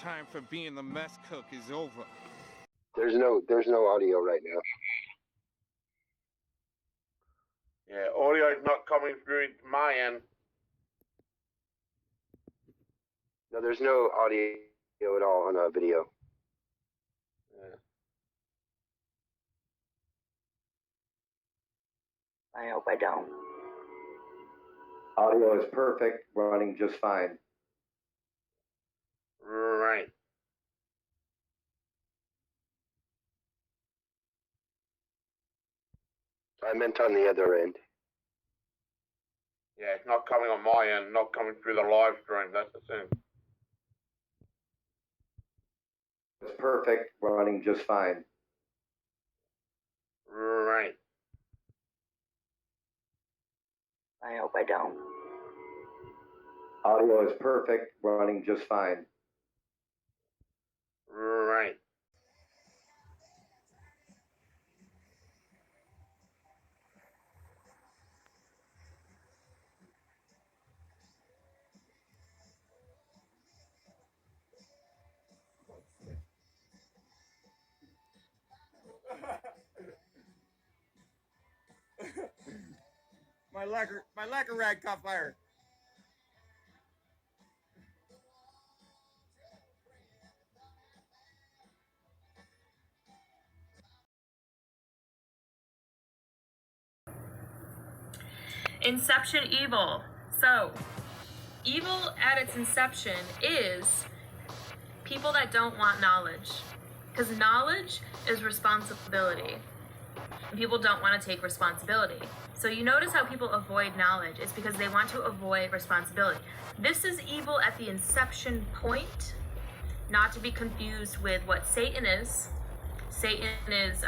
Time for being the mess cook is over. There's no audio right now. Yeah, audio is not coming through my end. No, there's no audio at all on a video. Yeah. I hope I don't. Audio is perfect, running just fine. Right. I meant on the other end. Yeah, it's not coming on my end, not coming through the live stream, that's the thing. It's perfect, running just fine. Right. I hope I don't. Audio is perfect, running just fine. Right. My lacquer rag caught fire. Inception evil. So, evil at its inception is people that don't want knowledge. Because knowledge is responsibility. And people don't want to take responsibility. So you notice how people avoid knowledge. It's because they want to avoid responsibility. This is evil at the inception point, not to be confused with what Satan is. Satan is,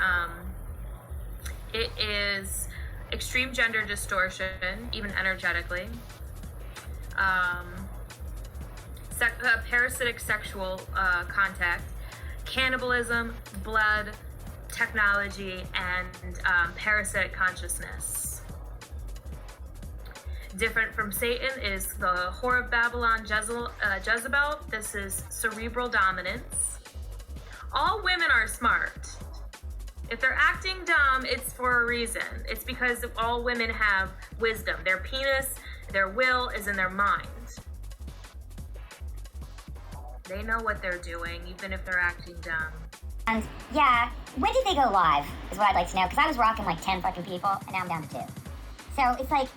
it is extreme gender distortion, even energetically. Parasitic sexual contact, cannibalism, blood, technology, and parasitic consciousness. Different from Satan is the whore of Babylon, Jezebel. This is cerebral dominance. All women are smart. If they're acting dumb, it's for a reason. It's because all women have wisdom. Their penis, their will is in their mind. They know what they're doing, even if they're acting dumb. And yeah, when did they go live is what I'd like to know, because I was rocking like 10 fucking people, and now I'm down to 2. So it's like,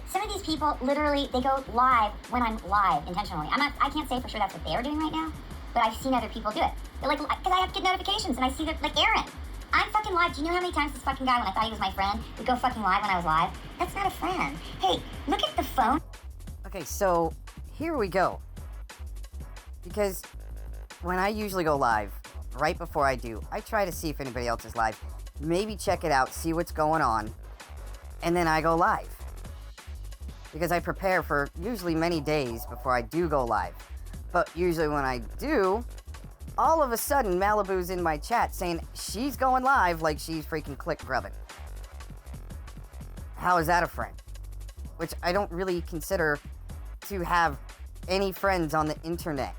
some of these people, literally, they go live when I'm live, intentionally. I can't say for sure that's what they're doing right now, but I've seen other people do it. They're like, because I have to get notifications, and I see that, like Aaron, I'm fucking live. Do you know how many times this fucking guy, when I thought he was my friend, would go fucking live when I was live? That's not a friend. Hey, look at the phone. Okay, so here we go. Because when I usually go live, right before I do, I try to see if anybody else is live, maybe check it out, see what's going on, and then I go live. Because I prepare for usually many days before I do go live. But usually when I do, all of a sudden Malibu's in my chat saying she's going live like she's freaking click grubbing. How is that a friend? Which I don't really consider to have any friends on the internet.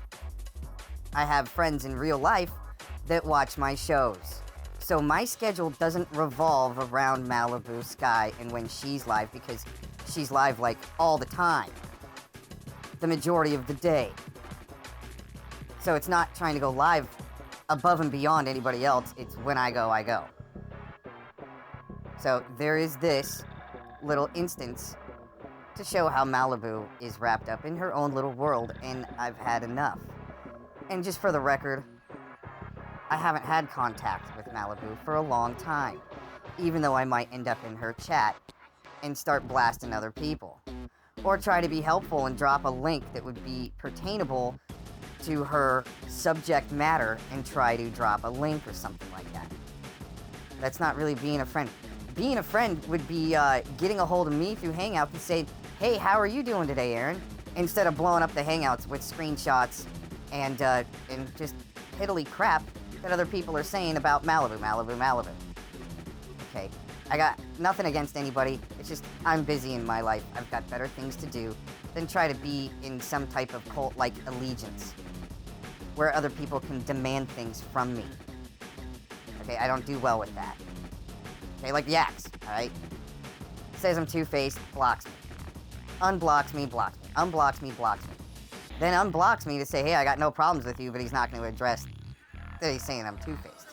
I have friends in real life that watch my shows. So my schedule doesn't revolve around Malibu, Sky, and when she's live, because she's live like all the time. The majority of the day. So it's not trying to go live above and beyond anybody else. It's when I go, I go. So there is this little instance to show how Malibu is wrapped up in her own little world, and I've had enough. And just for the record, I haven't had contact with Malibu for a long time, even though I might end up in her chat and start blasting other people. Or try to be helpful and drop a link that would be pertainable to her subject matter and try to drop a link or something like that. That's not really being a friend. Being a friend would be getting a hold of me through Hangouts and saying, hey, how are you doing today, Aaron? Instead of blowing up the Hangouts with screenshots and just piddly crap that other people are saying about Malibu. Okay, I got nothing against anybody. It's just I'm busy in my life. I've got better things to do than try to be in some type of cult-like allegiance where other people can demand things from me. Okay, I don't do well with that. Okay, like the axe, alright? Says I'm two-faced, blocks me. Unblocks me, blocks me. Unblocks me, blocks me. Then unblocks me to say, hey, I got no problems with you, but he's not going to address that he's saying I'm two-faced.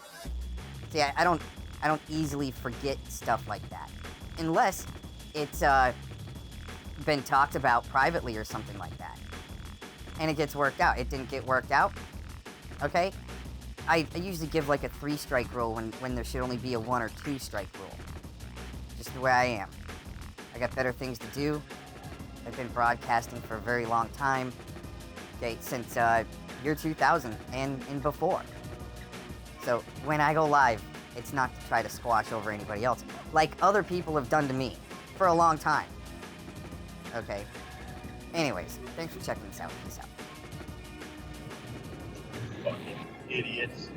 See, I don't easily forget stuff like that. Unless it's been talked about privately or something like that. And it gets worked out. It didn't get worked out. Okay? I usually give like a 3-strike rule when there should only be a 1 or 2-strike rule. Just the way I am. I got better things to do. I've been broadcasting for a very long time. Okay, since year 2000 and before. So when I go live, it's not to try to squash over anybody else, like other people have done to me for a long time. Okay. Anyways, thanks for checking this out. Peace out. Fucking idiots.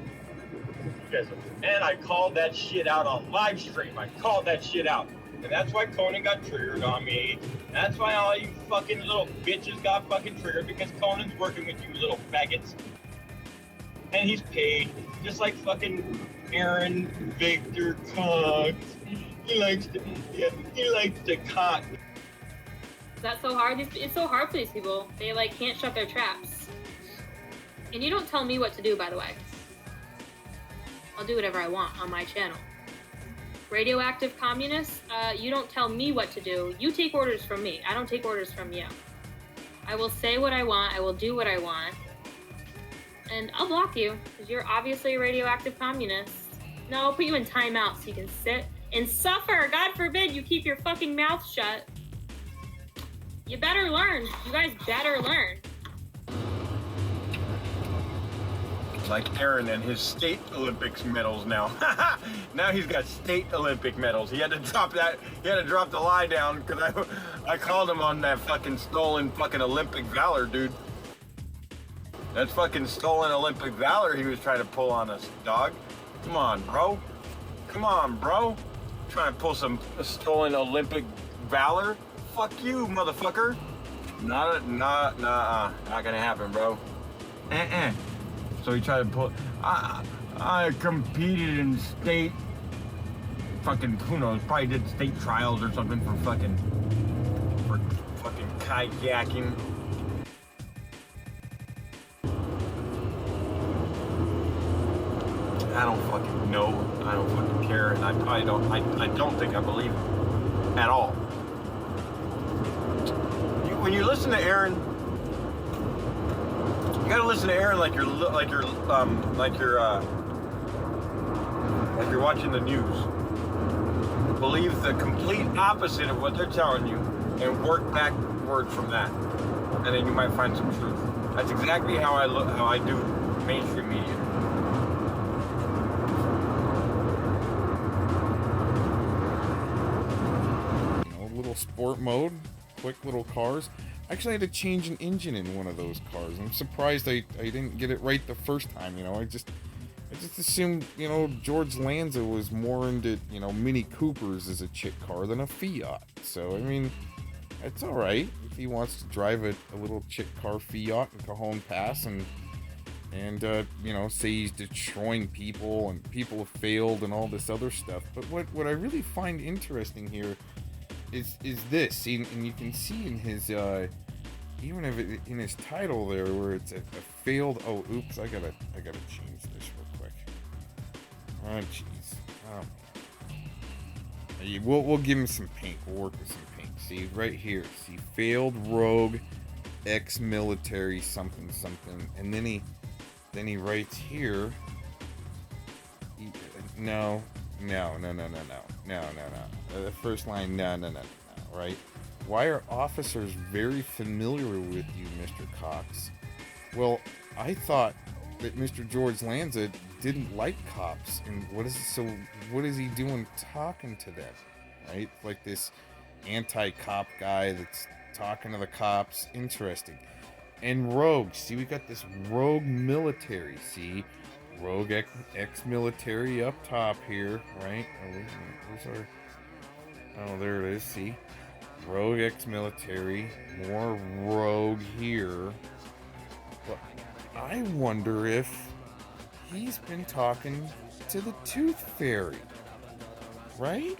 You guys are, and I called that shit out on live stream. I called that shit out. And that's why Conan got triggered on me. That's why all you fucking little bitches got fucking triggered, because Conan's working with you little faggots. And he's paid, just like fucking Aaron Victor Cox. He likes to cock. Is that so hard? It's so hard for these people. They like can't shut their traps. And you don't tell me what to do, by the way. I'll do whatever I want on my channel. Radioactive communists, you don't tell me what to do. You take orders from me. I don't take orders from you. I will say what I want. I will do what I want. And I'll block you, because you're obviously a radioactive communist. No, I'll put you in timeout so you can sit and suffer. God forbid you keep your fucking mouth shut. You better learn. You guys better learn. Like Aaron and his state Olympics medals now. Now he's got state Olympic medals. He had to drop that. He had to drop the lie down because I called him on that fucking stolen fucking Olympic valor, dude. That's fucking stolen Olympic valor he was trying to pull on us, dog. Come on, bro. Come on, bro. Trying to pull some stolen Olympic valor? Fuck you, motherfucker. Not gonna happen, bro. So he tried to pull. I competed in state. Fucking who knows? Probably did state trials or something for fucking kayaking. I don't fucking know. I don't fucking care, and I probably don't. I don't think I believe him at all. When you listen to Aaron, you gotta listen to Aaron like you're watching the news. Believe the complete opposite of what they're telling you, and work backwards from that, and then you might find some truth. That's exactly how I do mainstream media. Little sport mode, quick little cars. Actually, I had to change an engine in one of those cars. I'm surprised I didn't get it right the first time, you know. I just assumed, you know, George Lanza was more into, you know, Mini Coopers as a chick car than a Fiat. So, I mean, it's alright if he wants to drive a little chick car Fiat in Cajon Pass and you know, say he's destroying people and people have failed and all this other stuff. But what I really find interesting here is this, and you can see in his even if it, in his title there where it's a failed. Oh, oops! I gotta change this real quick. Oh, jeez. Oh. We'll give him some paint. We'll work with some paint. See right here. See, failed rogue, ex-military something something, and then he writes here. No. The first line, no, right? Why are officers very familiar with you, Mr. Cox? Well, I thought that Mr. George Lanza didn't like cops, and what is he doing talking to them, right? Like this anti-cop guy that's talking to the cops. Interesting. And rogue, see, we got this rogue military, see? Rogue ex-military up top here, right? Oh, there it is, see? Rogue ex-military, more rogue here. But I wonder if he's been talking to the Tooth Fairy, right?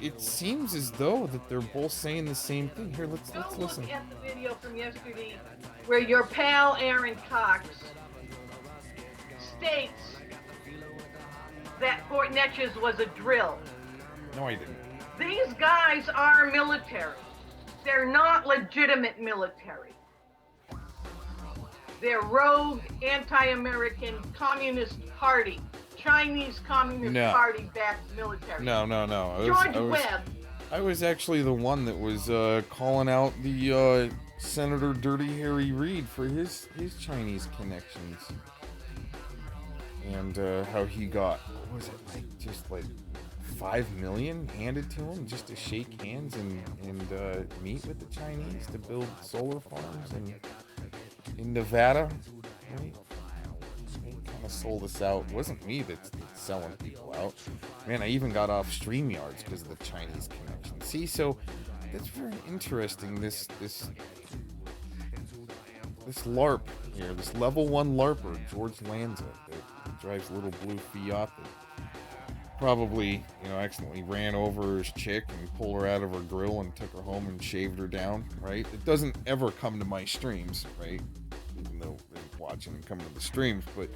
It seems as though that they're both saying the same thing. Here, let's listen. Look at the video from yesterday where your pal Aaron Cox states that Fort Neches was a drill. No, I didn't. These guys are military. They're not legitimate military. They're rogue, anti-American, Communist Party, Chinese Communist Party-backed military. No. George Webb. I was actually the one that was calling out the Senator Dirty Harry Reid for his Chinese connections. And how he got, what was it, just like $5 million handed to him just to shake hands and meet with the Chinese to build solar farms in Nevada, right? They kind of sold us out. It wasn't me that's selling people out. Man, I even got off StreamYards because of the Chinese connection. See, so that's very interesting. This LARP here, this level 1 LARPer, George Lanza, that drives a little blue Fiat that probably, you know, accidentally ran over his chick and pulled her out of her grill and took her home and shaved her down, right? It doesn't ever come to my streams, right? Even though they're watching and coming to the streams, but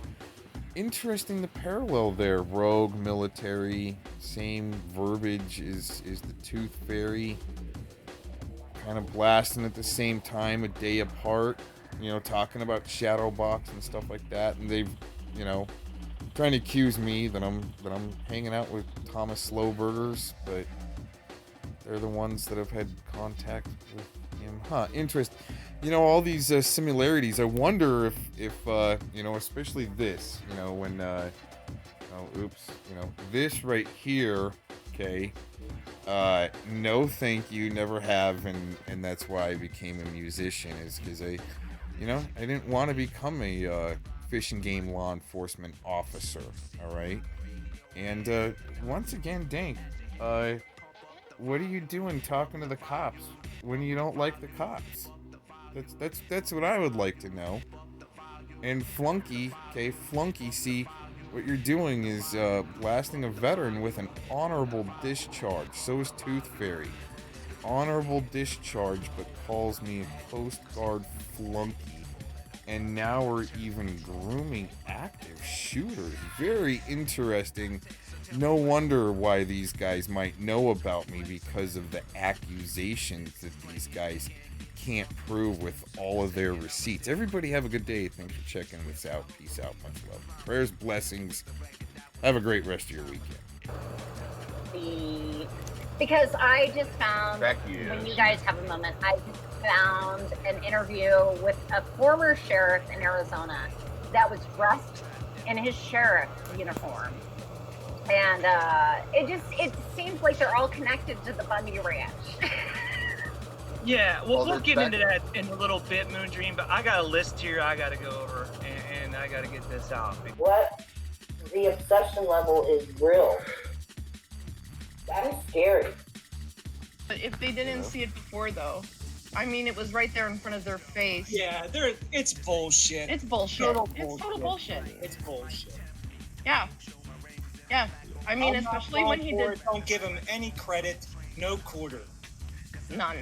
interesting the parallel there. Rogue, military, same verbiage is the Tooth Fairy, kind of blasting at the same time, a day apart, you know, talking about Shadowbox and stuff like that, and they've, you know, trying to accuse me that I'm hanging out with Thomas Slowburgers, but they're the ones that have had contact with him. Huh, interest. You know, all these similarities. I wonder if you know, especially this, you know, when oh, oops, you know, this right here, okay, no thank you, never have, and that's why I became a musician, is because I didn't want to become a Fish and Game law enforcement officer, all right? And once again, Dank, what are you doing talking to the cops when you don't like the cops? That's what I would like to know. And Flunky, see, what you're doing is blasting a veteran with an honorable discharge. So is Tooth Fairy. Honorable discharge, but calls me a Coast Guard flunky. And now we're even grooming active shooters. Very interesting. No wonder why these guys might know about me, because of the accusations that these guys can't prove with all of their receipts. Everybody have a good day. Thanks for checking this out. Peace out. Much love. Prayers, blessings. Have a great rest of your weekend. Because I just found, when you guys have a moment, I just found an interview with a former sheriff in Arizona that was dressed in his sheriff uniform. And it seems like they're all connected to the Bundy Ranch. Yeah, well, we'll get into that in a little bit, Moon Dream, but I got a list here I gotta go over, and I gotta get this out. What? The obsession level is real. That is scary. But if they didn't see it before, though, I mean, it was right there in front of their face. Yeah, it's bullshit. It's bullshit. It's total bullshit. It's bullshit. Yeah. Yeah. I mean, I'm not especially when falling he for did. it. Don't give him any credit. No quarter. None.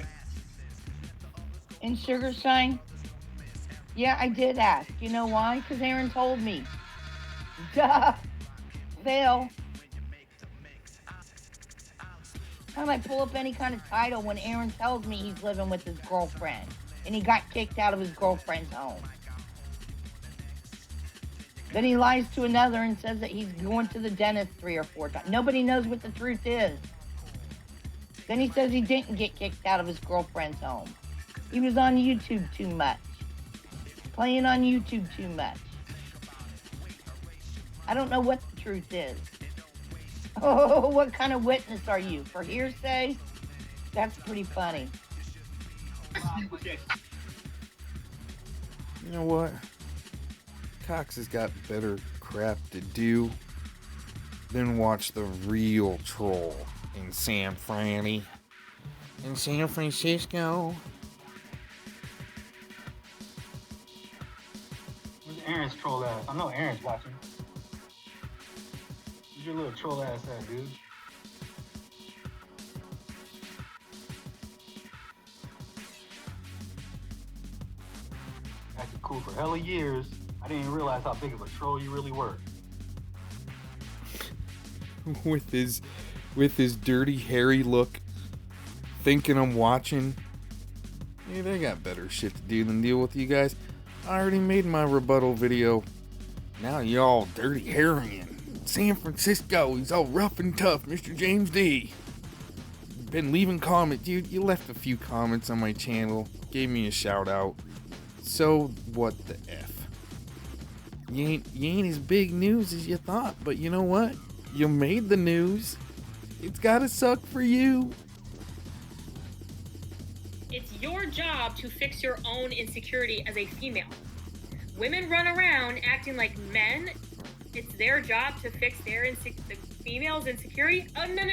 And Sugar Shine? Yeah, I did ask. You know why? Because Aaron told me. Duh. Fail. How do I pull up any kind of title when Aaron tells me he's living with his girlfriend and he got kicked out of his girlfriend's home? Then he lies to another and says that he's going to the dentist 3 or 4 times. Nobody knows what the truth is. Then he says he didn't get kicked out of his girlfriend's home. He was on YouTube too much. Playing on YouTube too much. I don't know what the truth is. Oh, what kind of witness are you? For hearsay? That's pretty funny. You know what? Cox has got better crap to do than watch the real troll in San Francisco. In San Francisco. Where's Aaron's troll ass? I know Aaron's watching. Where's your little troll ass at, dude? Acted cool for hella years. I didn't even realize how big of a troll you really were. with his dirty, hairy look, thinking I'm watching. Hey, they got better shit to do than deal with you guys. I already made my rebuttal video. Now y'all dirty hairy. San Francisco, he's all rough and tough, Mr. James D. Been leaving comments, dude. You left a few comments on my channel, gave me a shout out. So what the F? You ain't as big news as you thought, but you know what? You made the news. It's gotta suck for you. It's your job to fix your own insecurity as a female. Women run around acting like men. It's their job to fix the female's insecurity. Oh, no.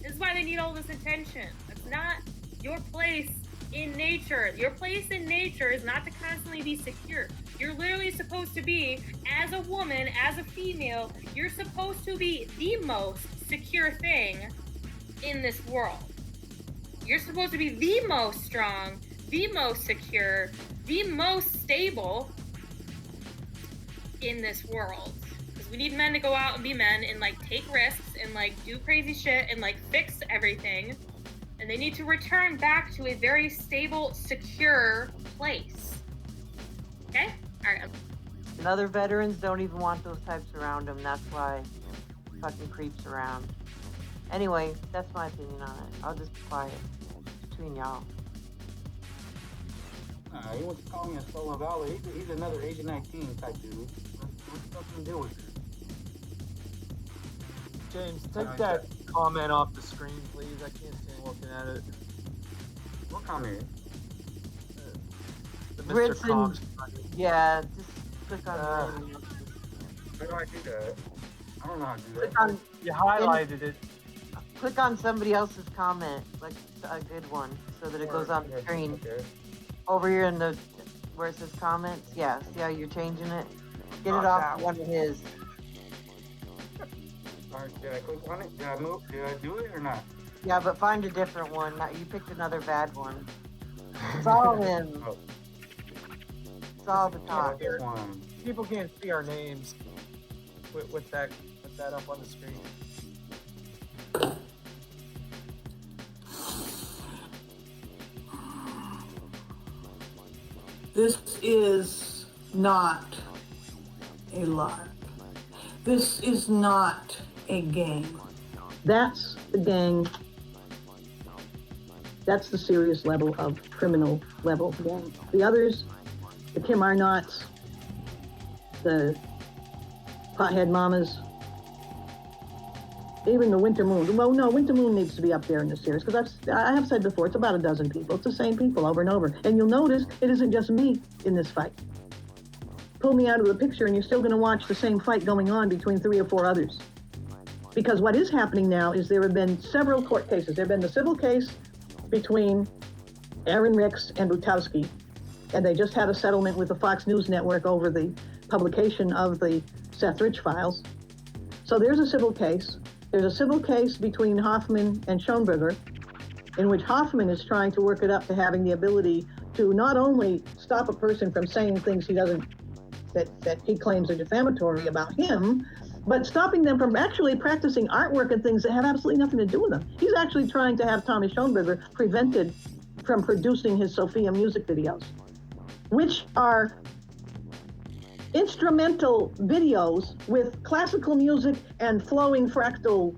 This is why they need all this attention. It's not your place in nature. Your place in nature is not to constantly be secure. You're literally supposed to be, as a woman, as a female, you're supposed to be the most secure thing in this world. You're supposed to be the most strong, the most secure, the most stable in this world. Because we need men to go out and be men and like take risks and like do crazy shit and like fix everything. And they need to return back to a very stable, secure place. Okay? Alright. And other veterans don't even want those types around them. That's why fucking creeps around. Anyway, that's my opinion on it. I'll just be quiet. Between y'all. He wants to call me a stolen valor. He's another Agent 19 type dude. What's something to do with it? James, take that comment off the screen, please. I can't stand looking at it. What comment? The Mr. Cox. Yeah, just click on How do I do that? I don't know how to do that. Click on, you highlighted it. Click on somebody else's comment, like a good one, so that it goes on the screen. Okay. Over here in the where it says comments, yeah. See how you're changing it? Get it off one of his. Did I click on it? Did I move? Did I do it or not? Yeah, but find a different one. You picked another bad one. It's all him. It's all the top. People can't see our names with that up on the screen. This is not a LARP. This is not a game. That's the gang. That's the serious level of criminal level gang. The others, the Kim Arnotts, the pothead mamas, Even the Winter Moon. Well, no, Winter Moon needs to be up there in the series because I have said before, it's about a dozen people. It's the same people over and over. And you'll notice it isn't just me in this fight. Pull me out of the picture and you're still going to watch the same fight going on between 3 or 4 others. Because what is happening now is there have been several court cases. There have been the civil case between Aaron Ricks and Butowski, and they just had a settlement with the Fox News Network over the publication of the Seth Rich files. So there's a civil case. There's a civil case between Hoffman and Schoenberger, in which Hoffman is trying to work it up to having the ability to not only stop a person from saying things that he claims are defamatory about him, but stopping them from actually practicing artwork and things that have absolutely nothing to do with them. He's actually trying to have Tommy Schoenberger prevented from producing his Sophia music videos, which are instrumental videos with classical music and flowing fractal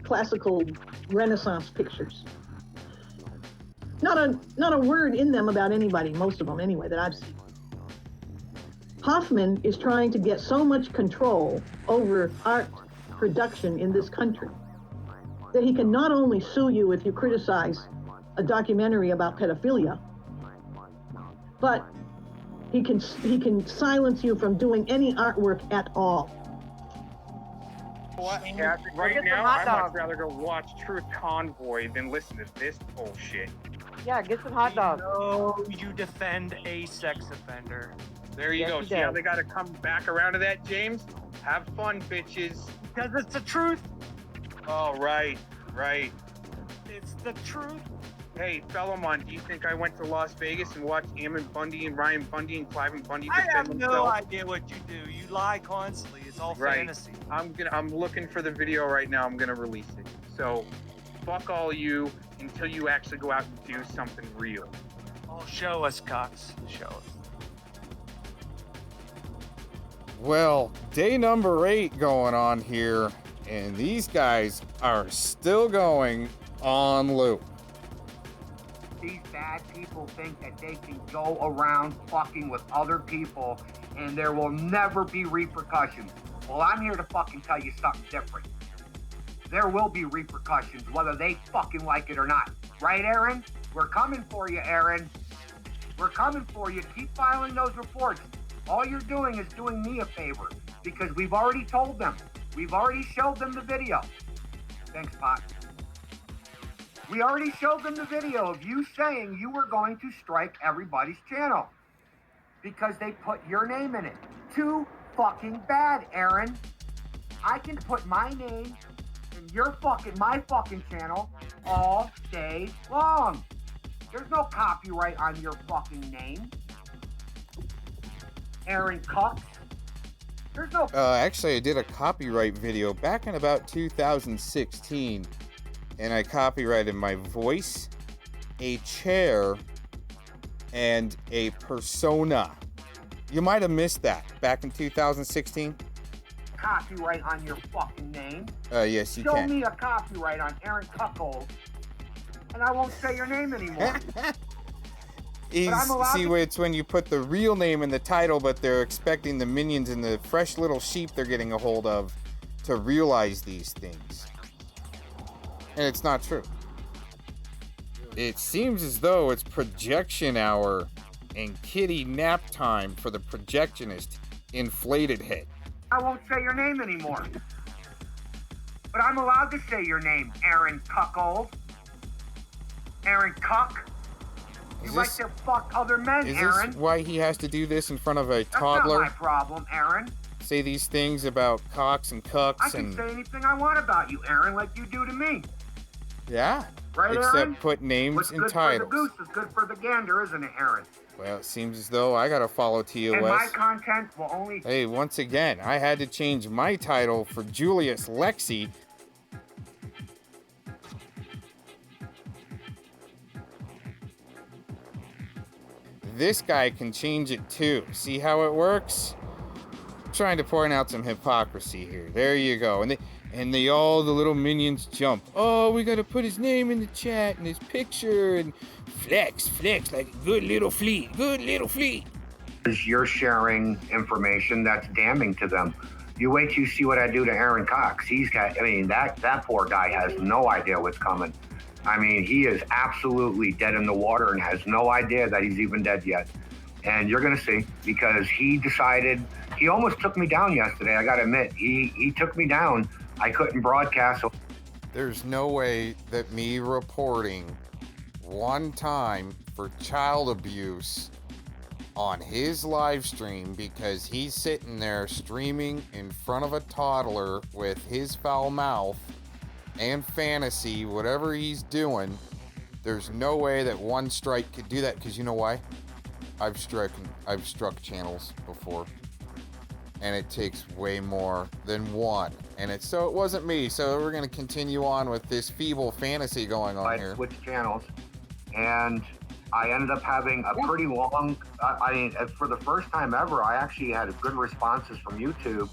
classical Renaissance pictures. Not a word in them about anybody, most of them anyway, that I've seen. Hoffman is trying to get so much control over art production in this country that he can not only sue you if you criticize a documentary about pedophilia, but he can silence you from doing any artwork at all. Yeah, right now, I'd much rather go watch Truth Convoy than listen to this bullshit. Yeah, get some hot dogs. No, you defend a sex offender. There you go. See how they got to come back around to that, James? Have fun, bitches. Because it's the truth. Oh, right. It's the truth. Hey, Fellowmon, do you think I went to Las Vegas and watched Ammon Bundy and Ryan Bundy and Cliven Bundy I defend have themselves? no idea what you do. You lie constantly. It's all fantasy. I'm looking for the video right now. I'm gonna release it. So, fuck all you until you actually go out and do something real. Oh, show us, Cox. Show us. Well, day number 8 going on here, and these guys are still going on loop. These bad people think that they can go around fucking with other people and there will never be repercussions. Well, I'm here to fucking tell you something different. There will be repercussions whether they fucking like it or not. Right, Aaron? We're coming for you, Aaron. We're coming for you. Keep filing those reports. All you're doing is doing me a favor because we've already told them. We've already showed them the video. Thanks, Pot. We already showed them the video of you saying you were going to strike everybody's channel because they put your name in it. Too fucking bad, Aaron. I can put my name in my fucking channel all day long. There's no copyright on your fucking name. Aaron Cox. There's no... Actually, I did a copyright video back in about 2016. And I copyrighted my voice, a chair, and a persona. You might have missed that back in 2016. Copyright on your fucking name. Yes, you Show can. me a copyright on Aaron Cuckold, and I won't say your name anymore. It's when you put the real name in the title, but they're expecting the minions and the fresh little sheep they're getting a hold of to realize these things. And it's not true. It seems as though it's projection hour and kitty nap time for the projectionist inflated head. I won't say your name anymore. But I'm allowed to say your name, Aaron Cuckold. Aaron Cuck. You like to fuck other men, Aaron. Is this why he has to do this in front of a That's not toddler? my problem, Aaron. Say these things about cocks and cucks I can say anything I want about you, Aaron, like you do to me. Yeah. Right, Except Aaron? put names What's and good titles. for the goose is good for the gander, isn't it, Aaron? Well, it seems as though I gotta follow TOS. And my content will only... Hey, once again, I had to change my title for Julius Lexi. This guy can change it too. See how it works? I'm trying to point out some hypocrisy here. There you go. And they all the little minions jump. Oh, we gotta put his name in the chat and his picture and flex like a good little fleet. You're sharing information that's damning to them. You wait till you see what I do to Aaron Cox. He's got, I mean, that poor guy has no idea what's coming. I mean, he is absolutely dead in the water and has no idea that he's even dead yet. And you're going to see, because he decided, he almost took me down yesterday. I got to admit, he took me down. I couldn't broadcast. There's no way that me reporting one time for child abuse on his live stream, because he's sitting there streaming in front of a toddler with his foul mouth and fantasy, whatever he's doing, there's no way that one strike could do that. Because you know why? I've struck channels before, and it takes way more than one. And it wasn't me. So we're gonna continue on with this feeble fantasy going on here. I switched channels, and I ended up having a pretty long, I mean, for the first time ever, I actually had good responses from YouTube.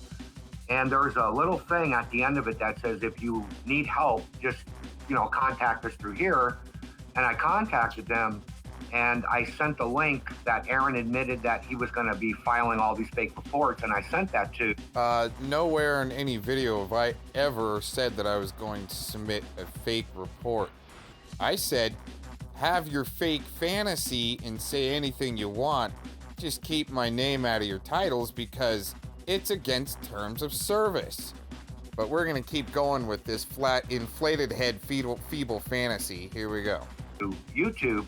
And there's a little thing at the end of it that says, if you need help, just, contact us through here. And I contacted them, and I sent the link that Aaron admitted that he was going to be filing all these fake reports, and I sent that to. Nowhere in any video have I ever said that I was going to submit a fake report. I said, have your fake fantasy and say anything you want. Just keep my name out of your titles, because it's against terms of service. But we're gonna keep going with this flat, inflated head, feeble fantasy. Here we go. YouTube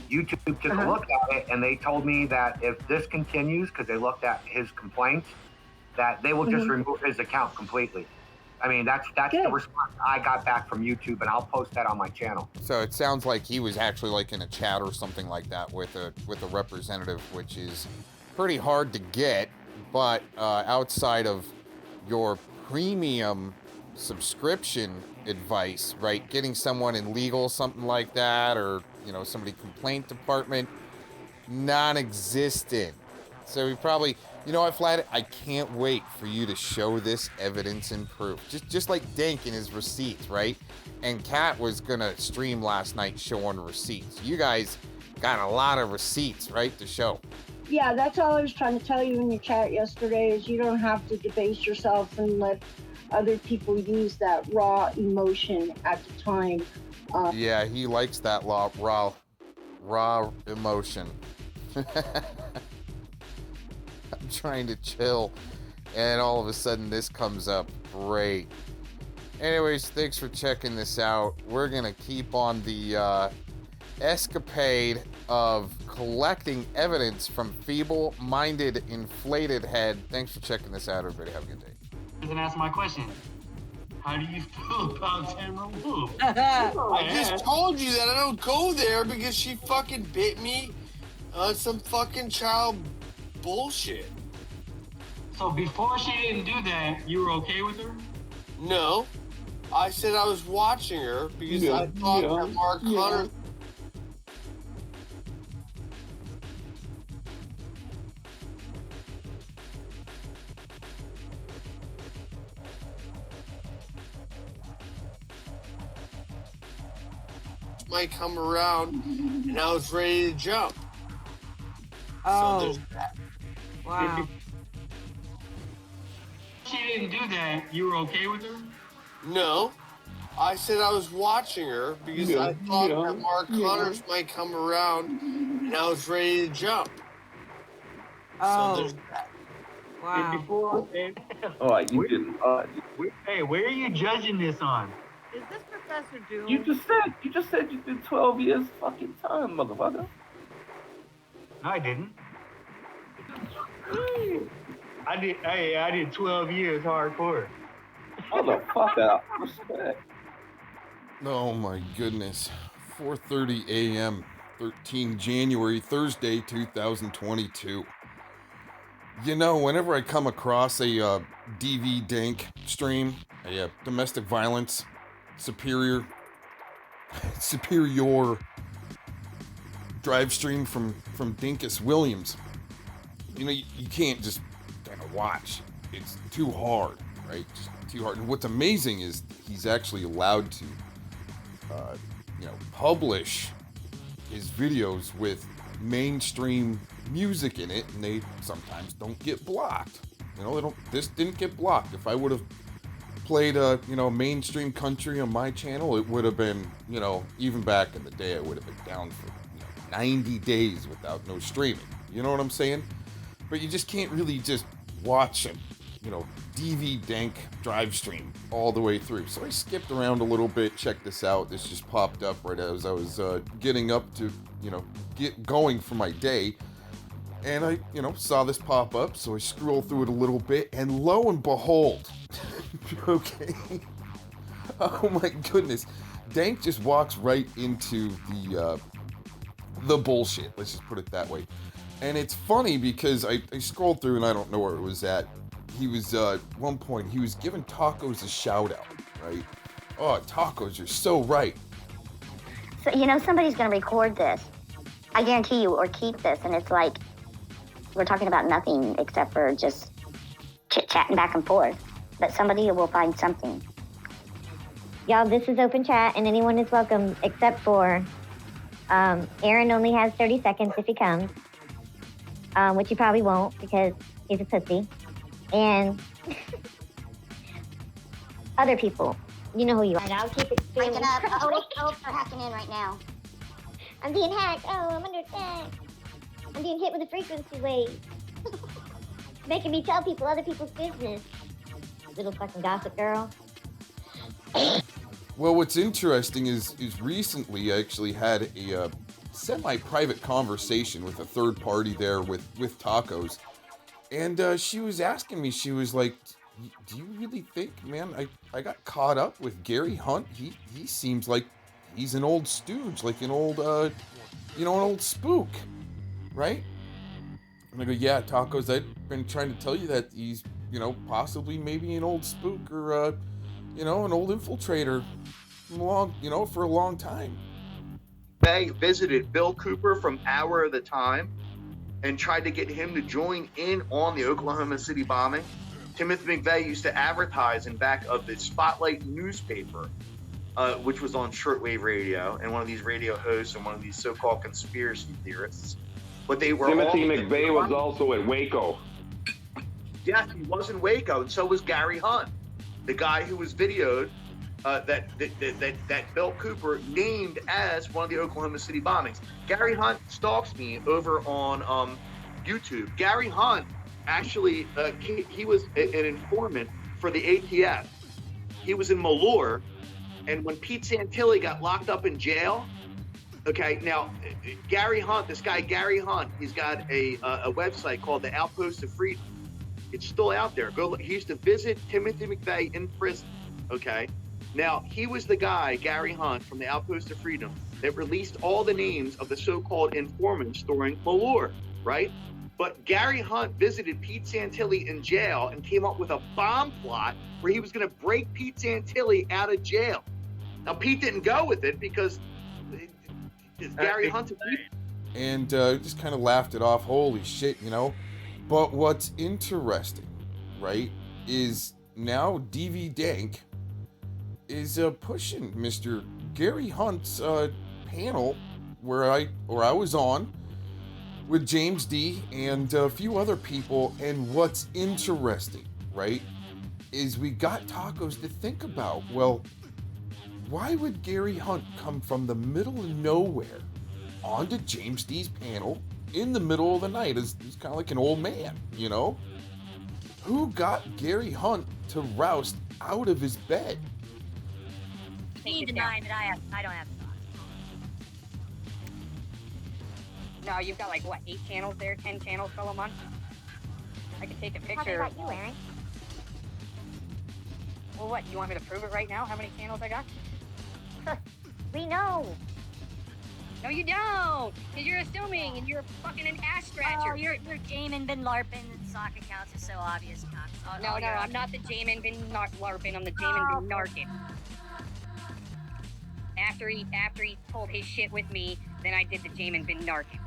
took a look at it, and they told me that if this continues, because they looked at his complaints, that they will just remove his account completely. I mean, that's the response I got back from YouTube, and I'll post that on my channel. So it sounds like he was actually like in a chat or something like that with a representative, which is pretty hard to get. But outside of your premium subscription advice, right? Getting someone in legal, something like that, or somebody complaint department, non-existent. So we probably. You know what, Flat? I can't wait for you to show this evidence and proof. Just like Dank in his receipts, right? And Kat was gonna stream last night showing receipts. You guys got a lot of receipts, right, to show. Yeah, that's all I was trying to tell you in your chat yesterday, is you don't have to debase yourself and let other people use that raw emotion at the time. Yeah, he likes that raw emotion. I'm trying to chill, and all of a sudden this comes up. Great. Anyways, thanks for checking this out. We're gonna keep on the escapade of collecting evidence from feeble-minded, inflated head. Thanks for checking this out, everybody. Have a good day. Doesn't answer my question. How do you feel about Tamara Wu? I just told you that I don't go there because she fucking bit me on some fucking child bullshit. So before she didn't do that, you were okay with her? No. I said I was watching her because I thought that Mark Hunter... might come around, and I was ready to jump. Oh. So there's that. Wow. She didn't do that, you were okay with her? No. I said I was watching her because I thought that Mark Connors might come around, and I was ready to jump. Oh. So there's that. Wow. You didn't. Hey, where are you judging this on? Is this Professor Doom? You just said you did 12 years fucking time, motherfucker. No, I didn't. I did 12 years hardcore. Hold the fuck out. Respect. Oh my goodness. 4:30 a.m. 13 January, Thursday, 2022. You know, whenever I come across a DV Dank stream, a domestic violence superior drive stream from Dinkus Williams, you know, you can't just kind of watch. It's too hard, right? Just too hard. And what's amazing is he's actually allowed to, publish his videos with mainstream music in it, and they sometimes don't get blocked. You know, this didn't get blocked. If I would have played, mainstream country on my channel, it would have been, even back in the day, I would have been down for 90 days without no streaming. You know what I'm saying? But you just can't really just watch a, DV Dank drive stream all the way through. So I skipped around a little bit. Check this out. This just popped up right as I was getting up to, get going for my day. And I, saw this pop up, so I scrolled through it a little bit, and lo and behold, okay, oh my goodness, Dank just walks right into the bullshit, let's just put it that way. And it's funny because I scrolled through and I don't know where it was at. He was, at one point, he was giving Tacos a shout out, right? Oh, Tacos, you're so right. So, somebody's going to record this, I guarantee you, or keep this, and it's like, we're talking about nothing except for just chit-chatting back and forth. But somebody will find something. Y'all, this is open chat, and anyone is welcome except for Aaron only has 30 seconds if he comes, which he probably won't because he's a pussy. And other people, you know who you are. And I'll keep it Break it up. Oh, they're hacking in right now. I'm being hacked. Oh, I'm under attack. I'm being hit with a frequency wave. Making me tell people other people's business. Little fucking gossip girl. Well, what's interesting is recently I actually had a semi-private conversation with a third party there with Tacos. And she was asking me, she was like, do you really think, man, I got caught up with Gary Hunt? He seems like he's an old stooge, like an old, an old spook, right? And I go, yeah, Tacos, I've been trying to tell you that he's, possibly maybe an old spook or, an old infiltrator for a long time. They visited Bill Cooper from Hour of the Time and tried to get him to join in on the Oklahoma City bombing. Timothy McVeigh used to advertise in back of the Spotlight newspaper, which was on shortwave radio, and one of these radio hosts and one of these so-called conspiracy theorists. But they were Timothy McVeigh was also at Waco. Yes, he was in Waco, and so was Gary Hunt, the guy who was videoed that Bill Cooper named as one of the Oklahoma City bombings. Gary Hunt stalks me over on YouTube. Gary Hunt actually, he was an informant for the ATF. He was in Malidoooder, and when Pete Santilli got locked up in jail, okay, now Gary Hunt, this guy Gary Hunt, he's got a website called the Outpost of Freedom. It's still out there. Go look. He used to visit Timothy McVeigh in prison, okay? Now, he was the guy, Gary Hunt, from the Outpost of Freedom, that released all the names of the so-called informants during Malidoooder, right? But Gary Hunt visited Pete Santilli in jail and came up with a bomb plot where he was going to break Pete Santilli out of jail. Now, Pete didn't go with it because Gary Hunt... And just kind of laughed it off. Holy shit, But what's interesting, right, is now DV Dank is pushing Mr. Gary Hunt's panel where I was on with James D and a few other people. And what's interesting, right, is we got Tacos to think about, well, why would Gary Hunt come from the middle of nowhere onto James D's panel in the middle of the night? He's kind of like an old man, Who got Gary Hunt to roust out of his bed? He denied that I don't have thoughts. No, you've got 8 channels there, 10 channels, fellow month. I could take a picture. How about you, Aaron? Well, what? You want me to prove it right now? How many channels I got? We know. No, you don't. Because you're assuming, and you're fucking an ass scratcher. Oh, you're Jamin bin LARPing. Sock accounts are so obvious, Cox. No, I'm not the Jamin bin LARPing. I'm the Jamin bin Narkin. After he pulled his shit with me, then I did the Jamin bin Narkin.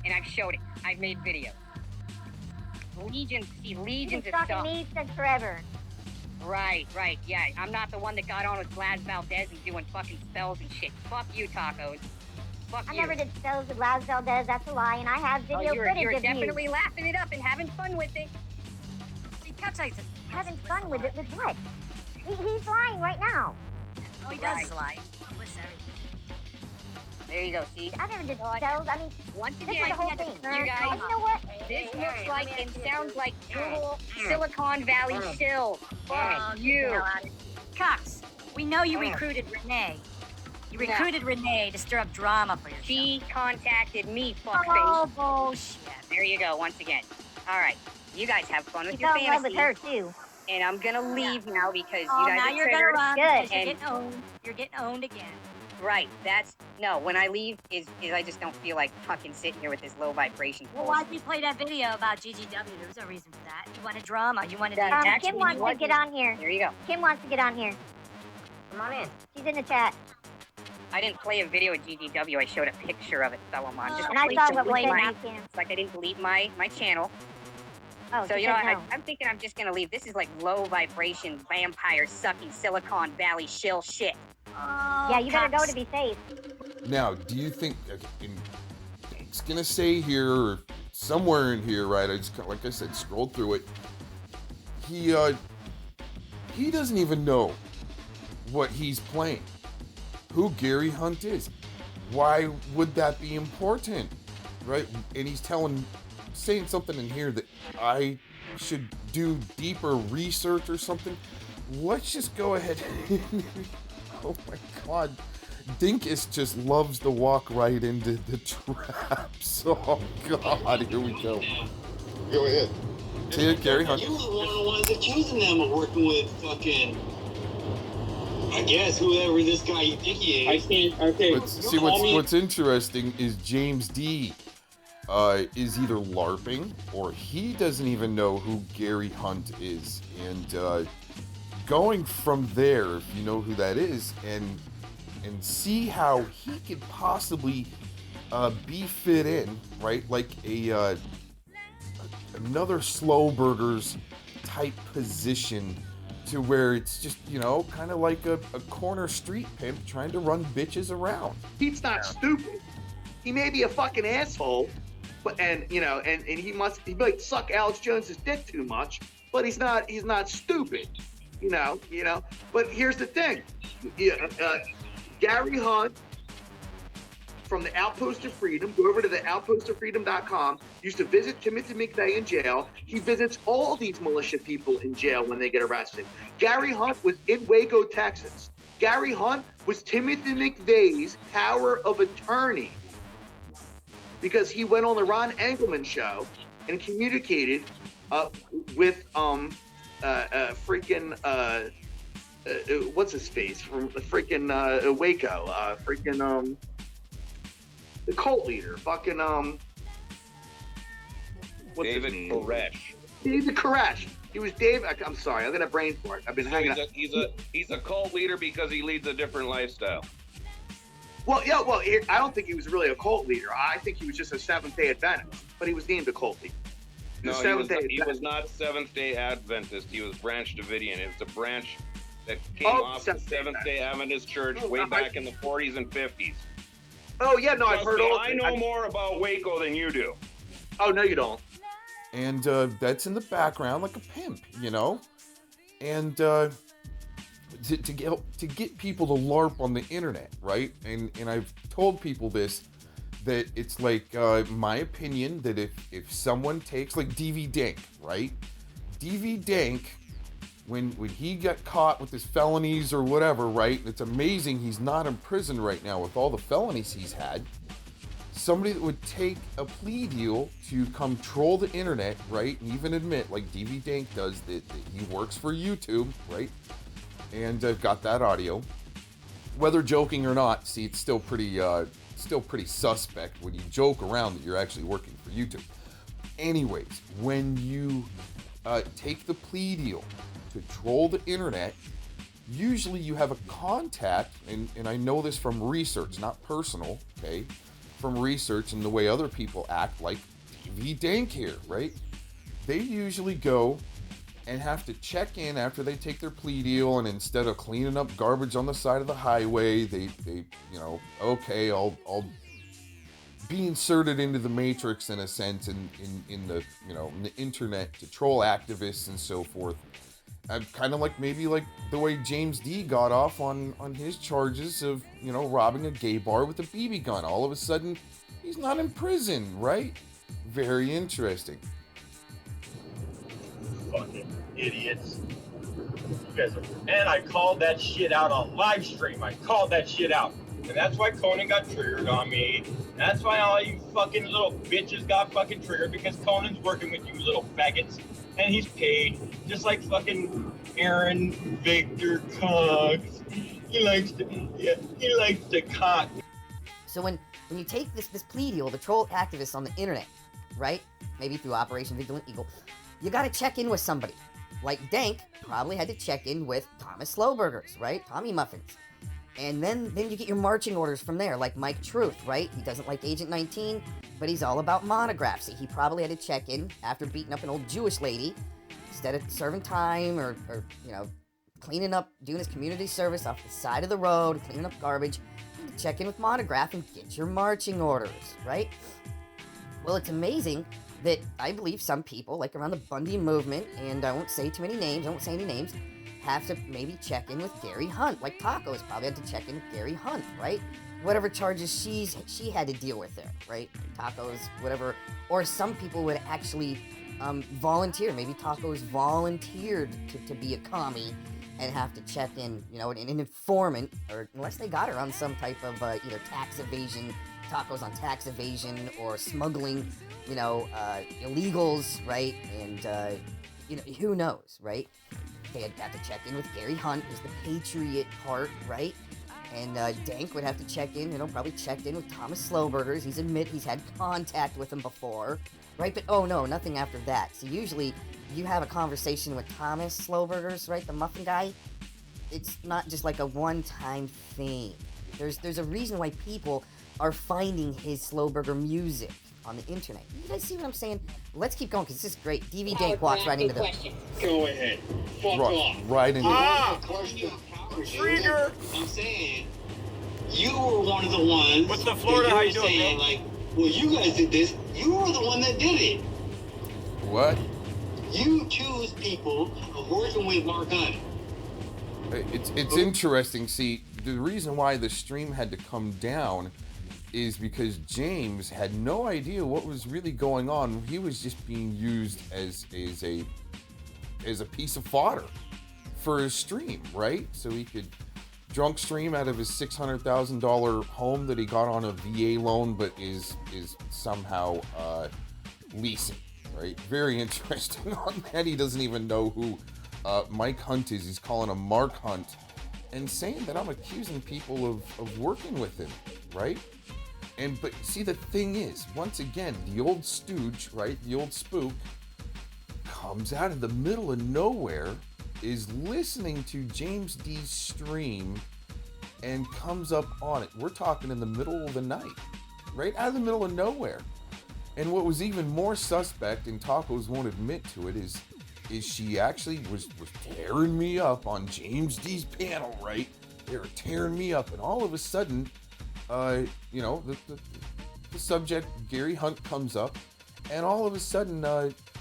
And I've showed it. I've made videos. Legions of stuff. Me since forever. Right, yeah. I'm not the one that got on with Vlad Valdez and doing fucking spells and shit. Fuck you, Tacos. Fuck I you. never did spells with Vlad Valdez. That's a lie, and I have video footage You're of definitely laughing it up and having fun with it. Couch like having fun with it with what? He's lying right now. Oh, he does lie. There you go. See, I never did cells. I mean, once this again, is the whole thing. you guys, And you know what? this looks like and sounds like total Silicon Valley shill. Fuck you. Cox, we know you recruited Renee. You recruited Renee to stir up drama for yourself. She contacted me, fuckface. Oh, bullshit. There you go, once again. All right, you guys have fun with He your fell in love fantasy. with her too. And I'm gonna leave now because Oh, you guys now are you're gonna triggered. run Good. because you're And getting owned. You're getting owned again. right, no. When I leave, is I just don't feel like fucking sitting here with this low vibration. Well, why'd you play that video about GGW? There was no reason for that. You wanted drama. You wanted Kim wants to get on here. There you go. Kim wants to get on here. Come on in. She's in the chat. I didn't play a video at GGW. I showed a picture of it, Solomon. Just And I please saw don't what was delete saying my- out, Kim. It's like I didn't delete my channel. Oh, So, she you know, said no. I'm thinking I'm just gonna leave. This is like low vibration, vampire sucking Silicon Valley shill shit. Yeah, you better go to be safe. Now, do you think, it's gonna say here, or somewhere in here, right? I just, like I said, scrolled through it. He doesn't even know what he's playing, who Gary Hunt is. Why would that be important, right? And he's saying something in here that I should do deeper research or something. Let's just go ahead. Oh my God. Dinkus just loves to walk right into the traps. Oh God, here we go. Go ahead. See, Gary Hunt. You were one of the ones accusing them of working with fucking, I guess, whoever this guy you think he is. See, what's interesting is James D is either LARPing or he doesn't even know who Gary Hunt is. And going from there, if you know who that is, and see how he could possibly be fit in, right? Like another Slow Burgers type position, to where it's just, you know, kind of like a corner street pimp trying to run bitches around. Pete's not stupid. He may be a fucking asshole, but and he might suck Alex Jones's dick too much, but he's not stupid. You know. But here's the thing. Gary Hunt from the Outpost of Freedom, go over to the outpostoffreedom.com, used to visit Timothy McVeigh in jail. He visits all these militia people in jail when they get arrested. Gary Hunt was in Waco, Texas. Gary Hunt was Timothy McVeigh's power of attorney because he went on the Ron Engelman show and communicated with what's his face from freaking Waco, the cult leader, fucking what's David his name? Koresh. David Koresh. He was Dave. I'm sorry, I'm gonna brain fart. I've been hanging out. He's a cult leader because he leads a different lifestyle. Well, I don't think he was really a cult leader. I think he was just a Seventh-day Adventist, but he was named a cult leader. No, he was not Seventh-day Adventist. He was Branch Davidian. It's a branch that came off the Seventh-day Adventist Church way back in the 40s and 50s. Oh yeah, no, I've heard all. I know more about Waco than you do. Oh no, you don't. And that's in the background like a pimp, you know. And to get people to LARP on the internet, right? And I've told people this, that it's like my opinion that if someone takes, like DV Dank, right? DV Dank, when he got caught with his felonies or whatever, right? It's amazing he's not in prison right now with all the felonies he's had. Somebody that would take a plea deal to come troll the internet, right? And even admit, like DV Dank does, that he works for YouTube, right? And I've got that audio. Whether joking or not, see, it's still pretty suspect when you joke around that you're actually working for YouTube. Anyways, when you take the plea deal to troll the internet, usually you have a contact, and I know this from research, not personal, okay? From research and the way other people act, like DV Dank here, right? They usually go and have to check in after they take their plea deal, and instead of cleaning up garbage on the side of the highway, they you know, okay, I'll be inserted into the matrix in a sense, in the in the internet to troll activists and so forth. Kind of like maybe like the way James D got off on his charges of robbing a gay bar with a BB gun. All of a sudden, he's not in prison, right? Very interesting. Fucking idiots. You guys are, and I called that shit out on live stream. I called that shit out. And that's why Conan got triggered on me. That's why all you fucking little bitches got fucking triggered, because Conan's working with you little faggots. And he's paid, just like fucking Aaron Victor Cox. He likes to cock. So when you take this plea deal to troll activists on the internet, right? Maybe through Operation Vigilant Eagle, you gotta check in with somebody. Like Dank probably had to check in with Thomas Slowburgers, right? Tommy Muffins. And then you get your marching orders from there, like Mike Truth, right? He doesn't like Agent 19, but he's all about monographs. He probably had to check in after beating up an old Jewish lady. Instead of serving time or cleaning up, doing his community service off the side of the road, cleaning up garbage, check in with Monograph and get your marching orders, right? Well, it's amazing that I believe some people, like around the Bundy movement, and I won't say too many names, I won't say any names, have to maybe check in with Gary Hunt, like Taco's probably had to check in with Gary Hunt, right? Whatever charges she had to deal with there, right? Taco's, whatever, or some people would actually volunteer. Maybe Taco's volunteered to be a commie and have to check in, an informant, or unless they got her on some type of either tax evasion, Taco's on tax evasion, or smuggling, illegals, right? And who knows, right? They had to check in with Gary Hunt, is the patriot part, right? And Dank would have to check in, probably checked in with Thomas Slowburgers. He's had contact with him before, right? But oh no, nothing after that. So usually you have a conversation with Thomas Slowburgers, right? The muffin guy. It's not just like a one-time thing. There's a reason why people are finding his Slowburger music on the internet. You guys see what I'm saying? Let's keep going, because this is great. DV Dank walks right into the... Go ahead. Fuck off. Right into Trigger! I'm saying, you were one of the ones... What's the Florida? How you doing, saying, man? like, well, you guys did this. You were the one that did it. What? You choose people of working with Mark Hunt. It's interesting. See, the reason why the stream had to come down is because James had no idea what was really going on. He was just being used as a piece of fodder for his stream, right? So he could drunk stream out of his $600,000 home that he got on a VA loan, but is somehow leasing, right? Very interesting on that. He doesn't even know who Mike Hunt is. He's calling him Mark Hunt and saying that I'm accusing people of working with him, right? But see, the thing is, once again, the old stooge, right, the old spook, comes out of the middle of nowhere, is listening to James D's stream, and comes up on it. We're talking in the middle of the night, right out of the middle of nowhere. And what was even more suspect, and Tacos won't admit to it, is she actually was tearing me up on James D's panel, right? They were tearing me up, and all of a sudden, the subject, Gary Hunt, comes up, and all of a sudden,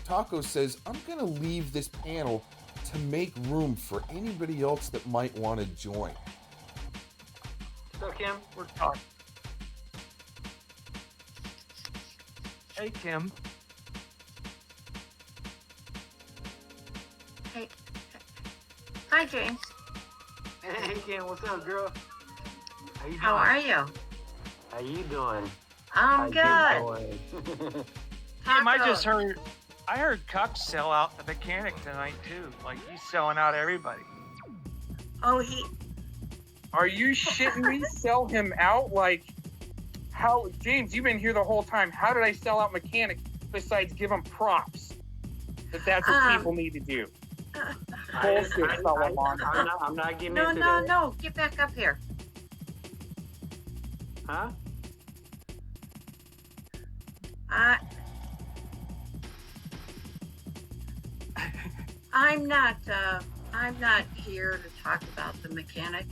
Taco says, I'm gonna leave this panel to make room for anybody else that might want to join. So Kim, we're talking. Hey Kim. Hey. Hi James. Hey Kim, what's up, girl? How are you? How you doing? I'm good. Kim, I heard Cuck sell out the mechanic tonight too. Like he's selling out everybody. Oh, he. Are you shitting me? Sell him out? Like, how? James, you've been here the whole time. How did I sell out mechanic besides give him props? That's what people need to do. Bullshit, I'm not getting into that. No. Get back up here. Huh? I'm not here to talk about the mechanic.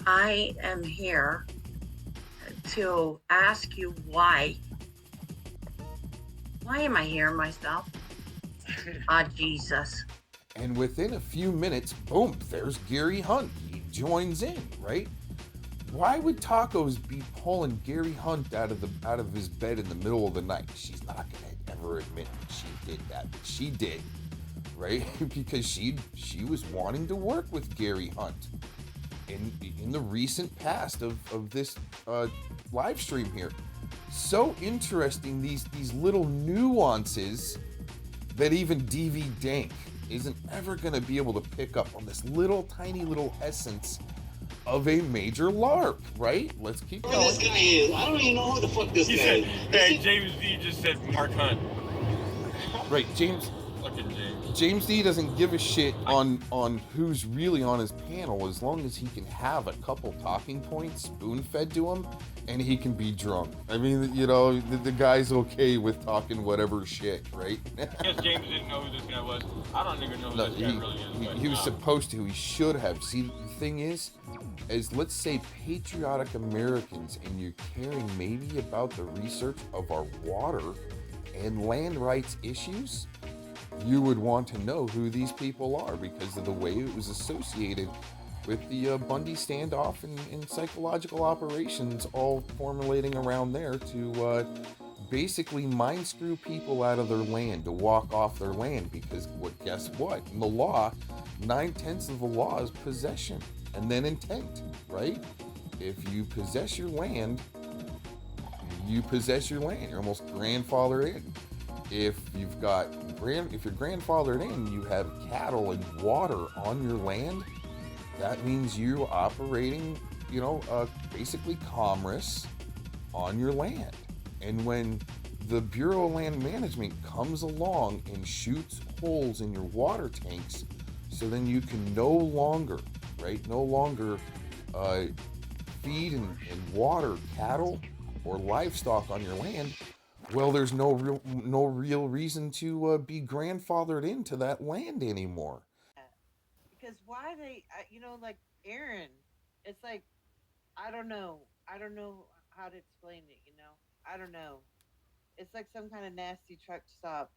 I am here to ask you why. Why am I hearing myself? Ah, Jesus. And within a few minutes, boom, there's Gary Hunt. He joins in, right? Why would Tacos be pulling Gary Hunt out of his bed in the middle of the night? She's not gonna ever admit that she did that, but she did, right? Because she was wanting to work with Gary Hunt in the recent past of this live stream here. So interesting, these little nuances that even DV Dank isn't ever gonna be able to pick up on this little tiny little essence of a major LARP, right? Let's keep going. This guy is. I don't even know who the fuck this guy is. Hey, James D just said Mark Hunt. Right, James. Fucking James. James D doesn't give a shit on who's really on his panel as long as he can have a couple talking points spoon-fed to him and he can be drunk. I mean, you know, the guy's okay with talking whatever shit, right? I guess James didn't know who this guy was. I don't even know who this guy really is. He was supposed to. He should have. See, the thing is let's say patriotic Americans and you're caring maybe about the research of our water and land rights issues, you would want to know who these people are because of the way it was associated with the Bundy standoff and psychological operations all formulating around there to basically mind screw people out of their land, to walk off their land, because guess what? In the law, 9/10 of the law is possession and then intent, right? If you possess your land, you possess your land. You're almost grandfathered in. If you're grandfathered in, you have cattle and water on your land. That means you're operating, basically commerce on your land. And when the Bureau of Land Management comes along and shoots holes in your water tanks, so then you can no longer feed and water cattle or livestock on your land, well, there's no real reason to be grandfathered into that land anymore. Because why they, like Aaron, it's like, I don't know how to explain it. I don't know. It's like some kind of nasty truck stop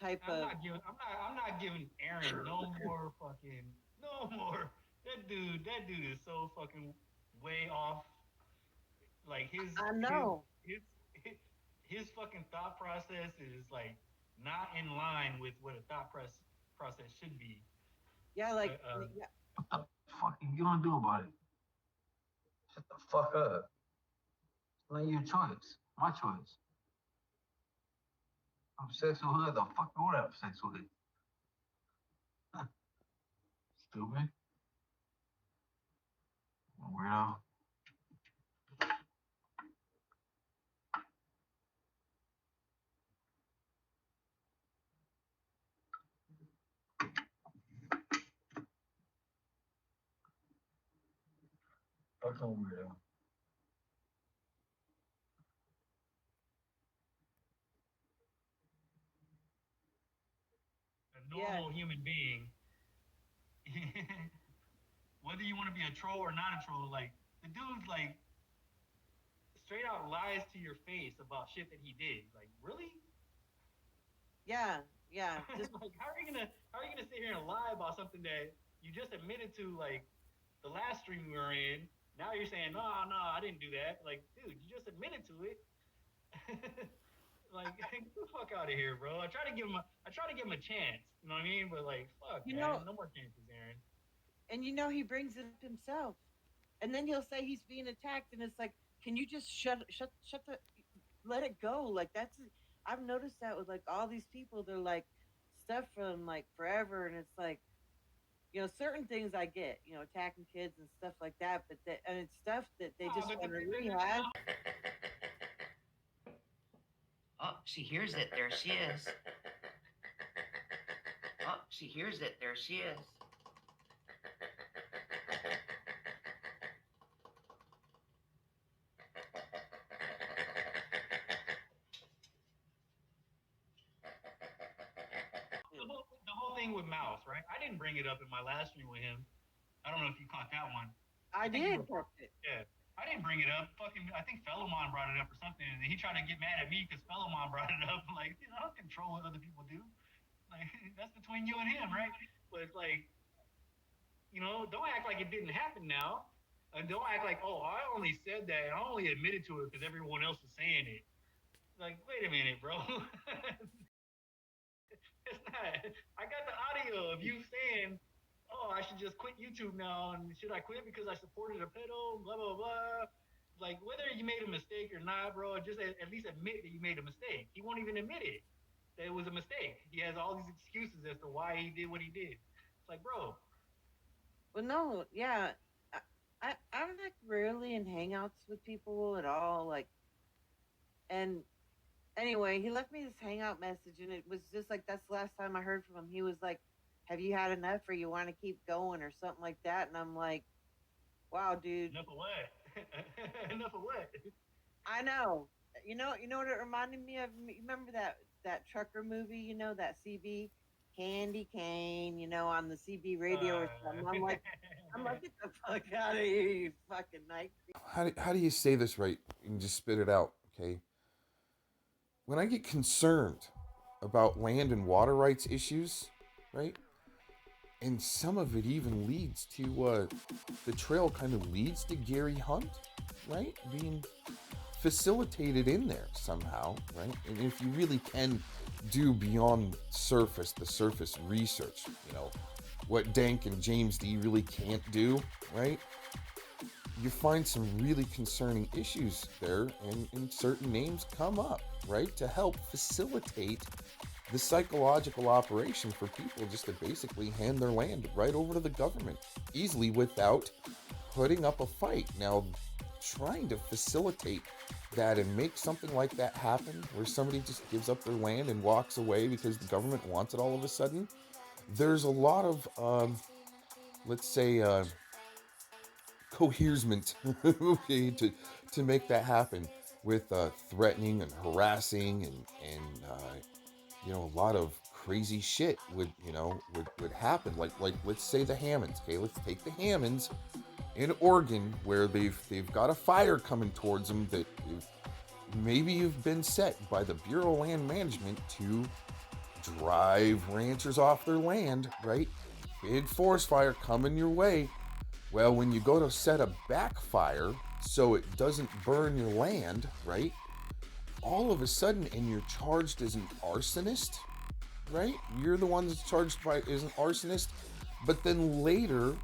type I'm of. not giving Aaron no more. That dude is so fucking way off. Like I know. His fucking thought process is like not in line with what a thought process should be. Yeah, like What the fuck are you gonna do about it? Shut the fuck up. It's not your choice. My choice. I'm sexual hood. The fuck you want to have sexual hood? Huh. Stupid. Weirdo. Fucking weirdo. A normal human being, whether you want to be a troll or not a troll, like the dude's like straight out lies to your face about shit that he did. Like, really? Yeah. Just like, how are you gonna sit here and lie about something that you just admitted to, like the last stream we were in? Now you're saying, no, I didn't do that. Like, dude, you just admitted to it. Like, get the fuck out of here, bro. I try to give him a chance. You know what I mean? But like, fuck, man, no more chances, Aaron. And he brings it up himself, and then he'll say he's being attacked, and it's like, can you just let it go? Like I've noticed that with like all these people. They're like stuff from like forever, and it's like, certain things I get, attacking kids and stuff like that, but and it's stuff that they just want to rehab. Oh, she hears it. There she is. Oh, she hears it. There she is. The whole thing with Mouse, right? I didn't bring it up in my last stream with him. I don't know if you caught that one. I did catch it. Yeah. I didn't bring it up. Fucking, I think Fellowmon brought it up or something, and he tried to get mad at me because Fellowmon brought it up. I'm like, dude, I don't control what other people do. Like, that's between you and him, right? But it's like, you know, don't act like it didn't happen now. And don't act like, oh, I only said that. I only admitted to it because everyone else was saying it. Like, wait a minute, bro. It's not. I got the audio of you saying, oh, I should just quit YouTube now. And should I quit because I supported a pedo? Blah, blah, blah. Like, whether you made a mistake or not, bro, just at least admit that you made a mistake. He won't even admit it, that it was a mistake. He has all these excuses as to why he did what he did. It's like, bro. Well, no, yeah. I'm like rarely in hangouts with people at all. Like, and anyway, he left me this hangout message, and it was just like, that's the last time I heard from him. He was like, have you had enough, or you want to keep going, or something like that? And I'm like, wow, dude. Enough of what? Enough of what? I know. You know what it reminded me of? You remember that trucker movie, you know, that CB Candy Cane, you know, on the CB radio or something. I'm like, get the fuck out of here, you fucking night. How do you say this right? You can just spit it out, okay? When I get concerned about land and water rights issues, right? And some of it even leads to, the trail kind of leads to Gary Hunt, right? Being facilitated in there somehow, right? And if you really can do beyond the surface research, you know, what Dank and James D really can't do, right? You find some really concerning issues there, and certain names come up, right, to help facilitate the psychological operation for people just to basically hand their land right over to the government easily without putting up a fight. Now, trying to facilitate that and make something like that happen, where somebody just gives up their land and walks away because the government wants it all of a sudden, there's a lot of, let's say, coercement, okay, to make that happen with threatening and harassing and you know, a lot of crazy shit would happen. Like let's say the Hammonds, okay, let's take the Hammonds in Oregon, where they've got a fire coming towards them that maybe you've been set by the Bureau of Land Management to drive ranchers off their land, right? Big forest fire coming your way. Well, when you go to set a backfire so it doesn't burn your land, right? All of a sudden, and you're charged as an arsonist, right? You're the one that's charged as an arsonist, but then later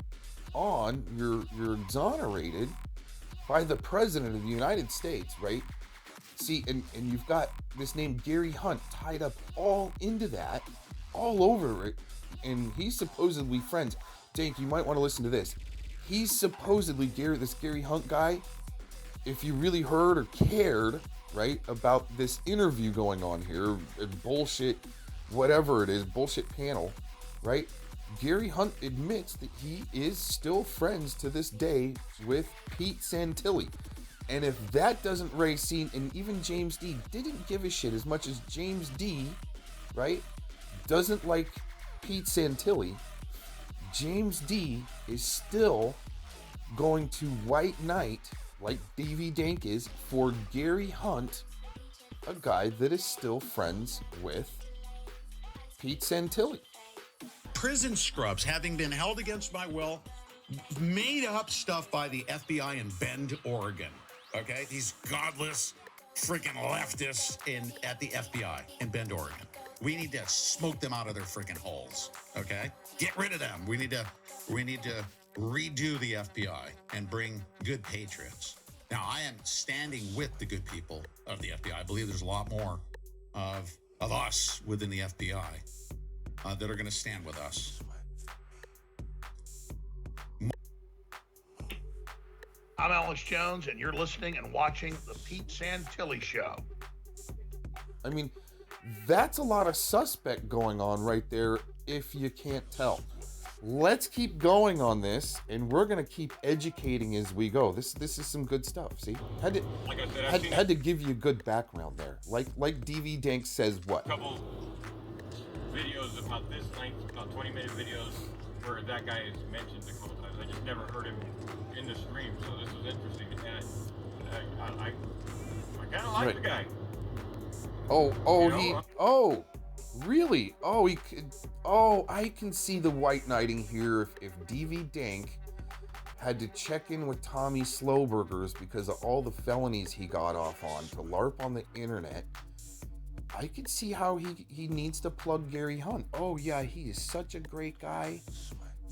on, you're exonerated by the President of the United States, right? See, and you've got this name Gary Hunt tied up all into that, all over it, and he's supposedly friends. Dank, you might want to listen to this. He's supposedly this Gary Hunt guy, if you really heard or cared, right, about this interview going on here, bullshit, whatever it is, bullshit panel, right? Gary Hunt admits that he is still friends to this day with Pete Santilli. And if that doesn't raise scene, and even James D didn't give a shit as much as James D, right, doesn't like Pete Santilli, James D is still going to white knight, like DV Dank is, for Gary Hunt, a guy that is still friends with Pete Santilli. Prison scrubs, having been held against my will, made up stuff by the FBI in Bend, Oregon. Okay? These godless freaking leftists at the FBI in Bend, Oregon. We need to smoke them out of their freaking holes. Okay? Get rid of them. We need to redo the FBI and bring good patriots. Now, I am standing with the good people of the FBI. I believe there's a lot more of us within the FBI that are going to stand with us. I'm Alex Jones, and you're listening and watching The Pete Santilli Show. I mean, that's a lot of suspect going on right there, if you can't tell. Let's keep going on this, and we're going to keep educating as we go. This is some good stuff, see? Had to give you a good background there. Like DV Dank says what? Couple videos about this length, about 20-minute videos where that guy is mentioned a couple times. I just never heard him in the stream, so this was interesting. And I kind of like the guy. Really? Oh, he could. Oh, I can see the white knighting here. If DV Dank had to check in with Tommy Slowburgers because of all the felonies he got off on to LARP on the internet, I could see how he needs to plug Gary Hunt. Oh yeah, he is such a great guy.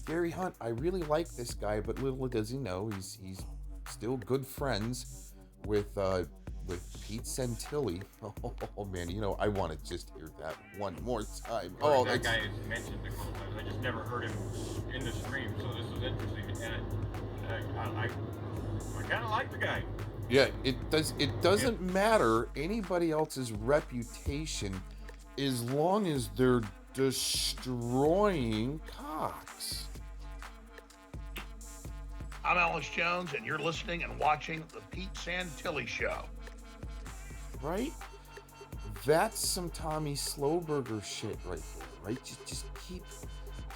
Gary Hunt, I really like this guy, but little does he know, he's still good friends with Pete Santilli. Oh man, you know, I want to just hear that one more time. Oh, that guy is mentioned a couple times. I just never heard him in the stream, so this was interesting. And I kind of like the guy. Yeah, it doesn't matter anybody else's reputation as long as they're destroying Cox. I'm Alex Jones, and you're listening and watching the Pete Santilli Show. Right? That's some Tommy Slowburger shit right there, right? Just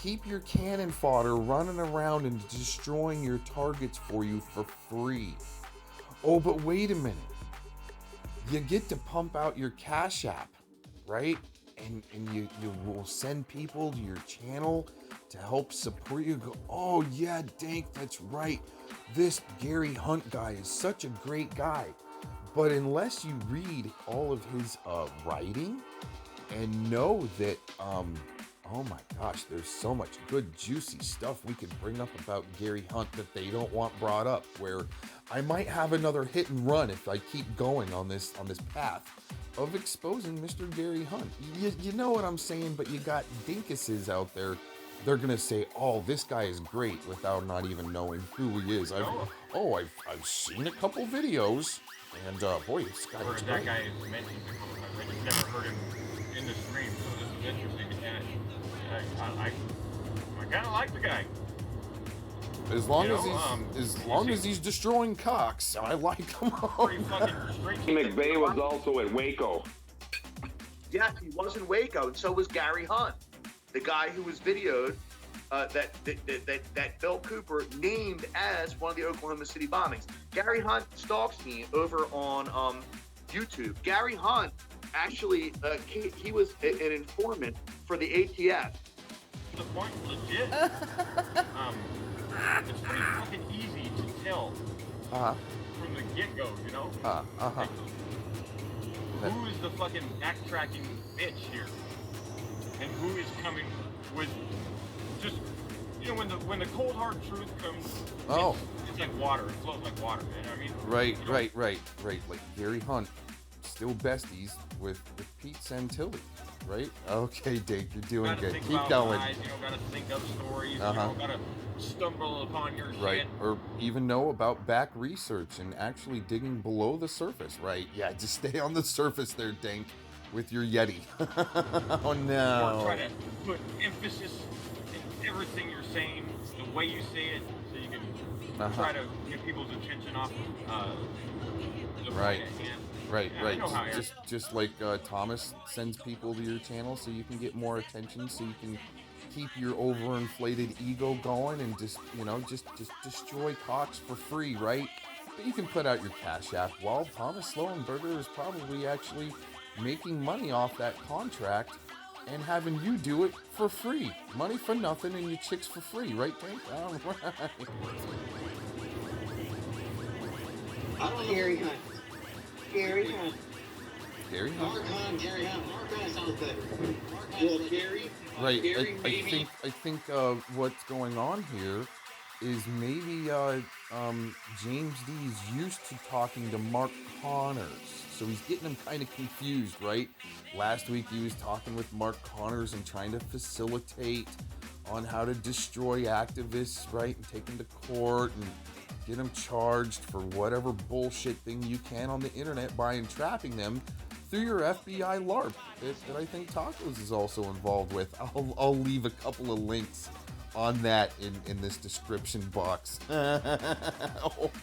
keep your cannon fodder running around and destroying your targets for you for free. Oh, but wait a minute. You get to pump out your Cash App, right? And you will send people to your channel to help support you. Go, oh yeah, Dank, that's right. This Gary Hunt guy is such a great guy. But unless you read all of his writing and know that, oh my gosh, there's so much good juicy stuff we could bring up about Gary Hunt that they don't want brought up, where I might have another hit and run if I keep going on this path of exposing Mr. Gary Hunt. You know what I'm saying, but you got dinkuses out there. They're gonna say, "Oh, this guy is great," without not even knowing who he is. I've seen a couple videos, and boy, this guy is that great. guy is mentioned a couple times. I just never heard him in the stream, so this was interesting. And I kind of like the guy. As long as he's destroying Cox, I like him. McVeigh was also at Waco. Yes, he was in Waco, and so was Gary Hunt, the guy who was videoed that Bill Cooper named as one of the Oklahoma City bombings. Gary Hunt stalks me over on YouTube. Gary Hunt actually he was an informant for the ATF. The point legit. It's pretty fucking easy to tell from the get-go, you know? Like, who is the fucking backtracking bitch here? And who is coming with just, you know, when the cold hard truth comes, it's like water. It flows like water, man. I mean, Right. Like Gary Hunt, still besties with Pete Santilli, right? Okay, Dake, you're doing good. Keep going. Lies, you know, gotta think up stories, you know, gotta stumble upon your shit. Or even know about back research and actually digging below the surface, right? Yeah, just stay on the surface there, Dank, with your Yeti. Oh no. Or try to put emphasis in everything you're saying, the way you say it, so you can try to get people's attention off the point at hand. Right. Yeah, I know how it is. Just like Thomas sends people to your channel so you can get more attention, so you can keep your overinflated ego going and just destroy Cox for free, right? But you can put out your Cash App while Thomas Slowenberger is probably actually making money off that contract and having you do it for free. Money for nothing and your chicks for free, right, Dank? All right. Gary Hunt. Gary Hunt. Gary Hunt. Mark Hunt, Gary Hunt. Mark Hunt sounds better. Well, Gary. Right. Gary, I think what's going on here is maybe James D is used to talking to Mark Connors, so he's getting him kind of confused, right? Last week he was talking with Mark Connors and trying to facilitate on how to destroy activists, right, and take them to court and get them charged for whatever bullshit thing you can on the internet by entrapping them through your FBI LARP that I think Tacos is also involved with. I'll leave a couple of links on that in this description box.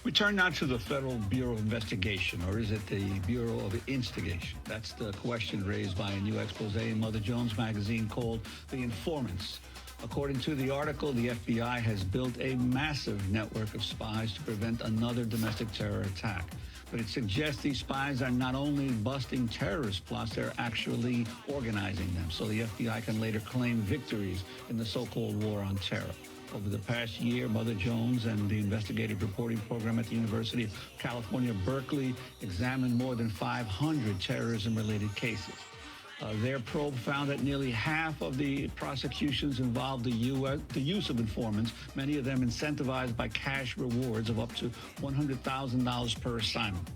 We turn now to the Federal Bureau of Investigation, or is it the Bureau of Instigation? That's the question raised by a new expose in Mother Jones magazine called The Informants, According to the article, the FBI has built a massive network of spies to prevent another domestic terror attack. But it suggests these spies are not only busting terrorist plots, they're actually organizing them, so the FBI can later claim victories in the so-called war on terror. Over the past year, Mother Jones and the investigative reporting program at the University of California, Berkeley, examined more than 500 terrorism-related cases. Their probe found that nearly half of the prosecutions involved the use of informants, many of them incentivized by cash rewards of up to $100,000 per assignment.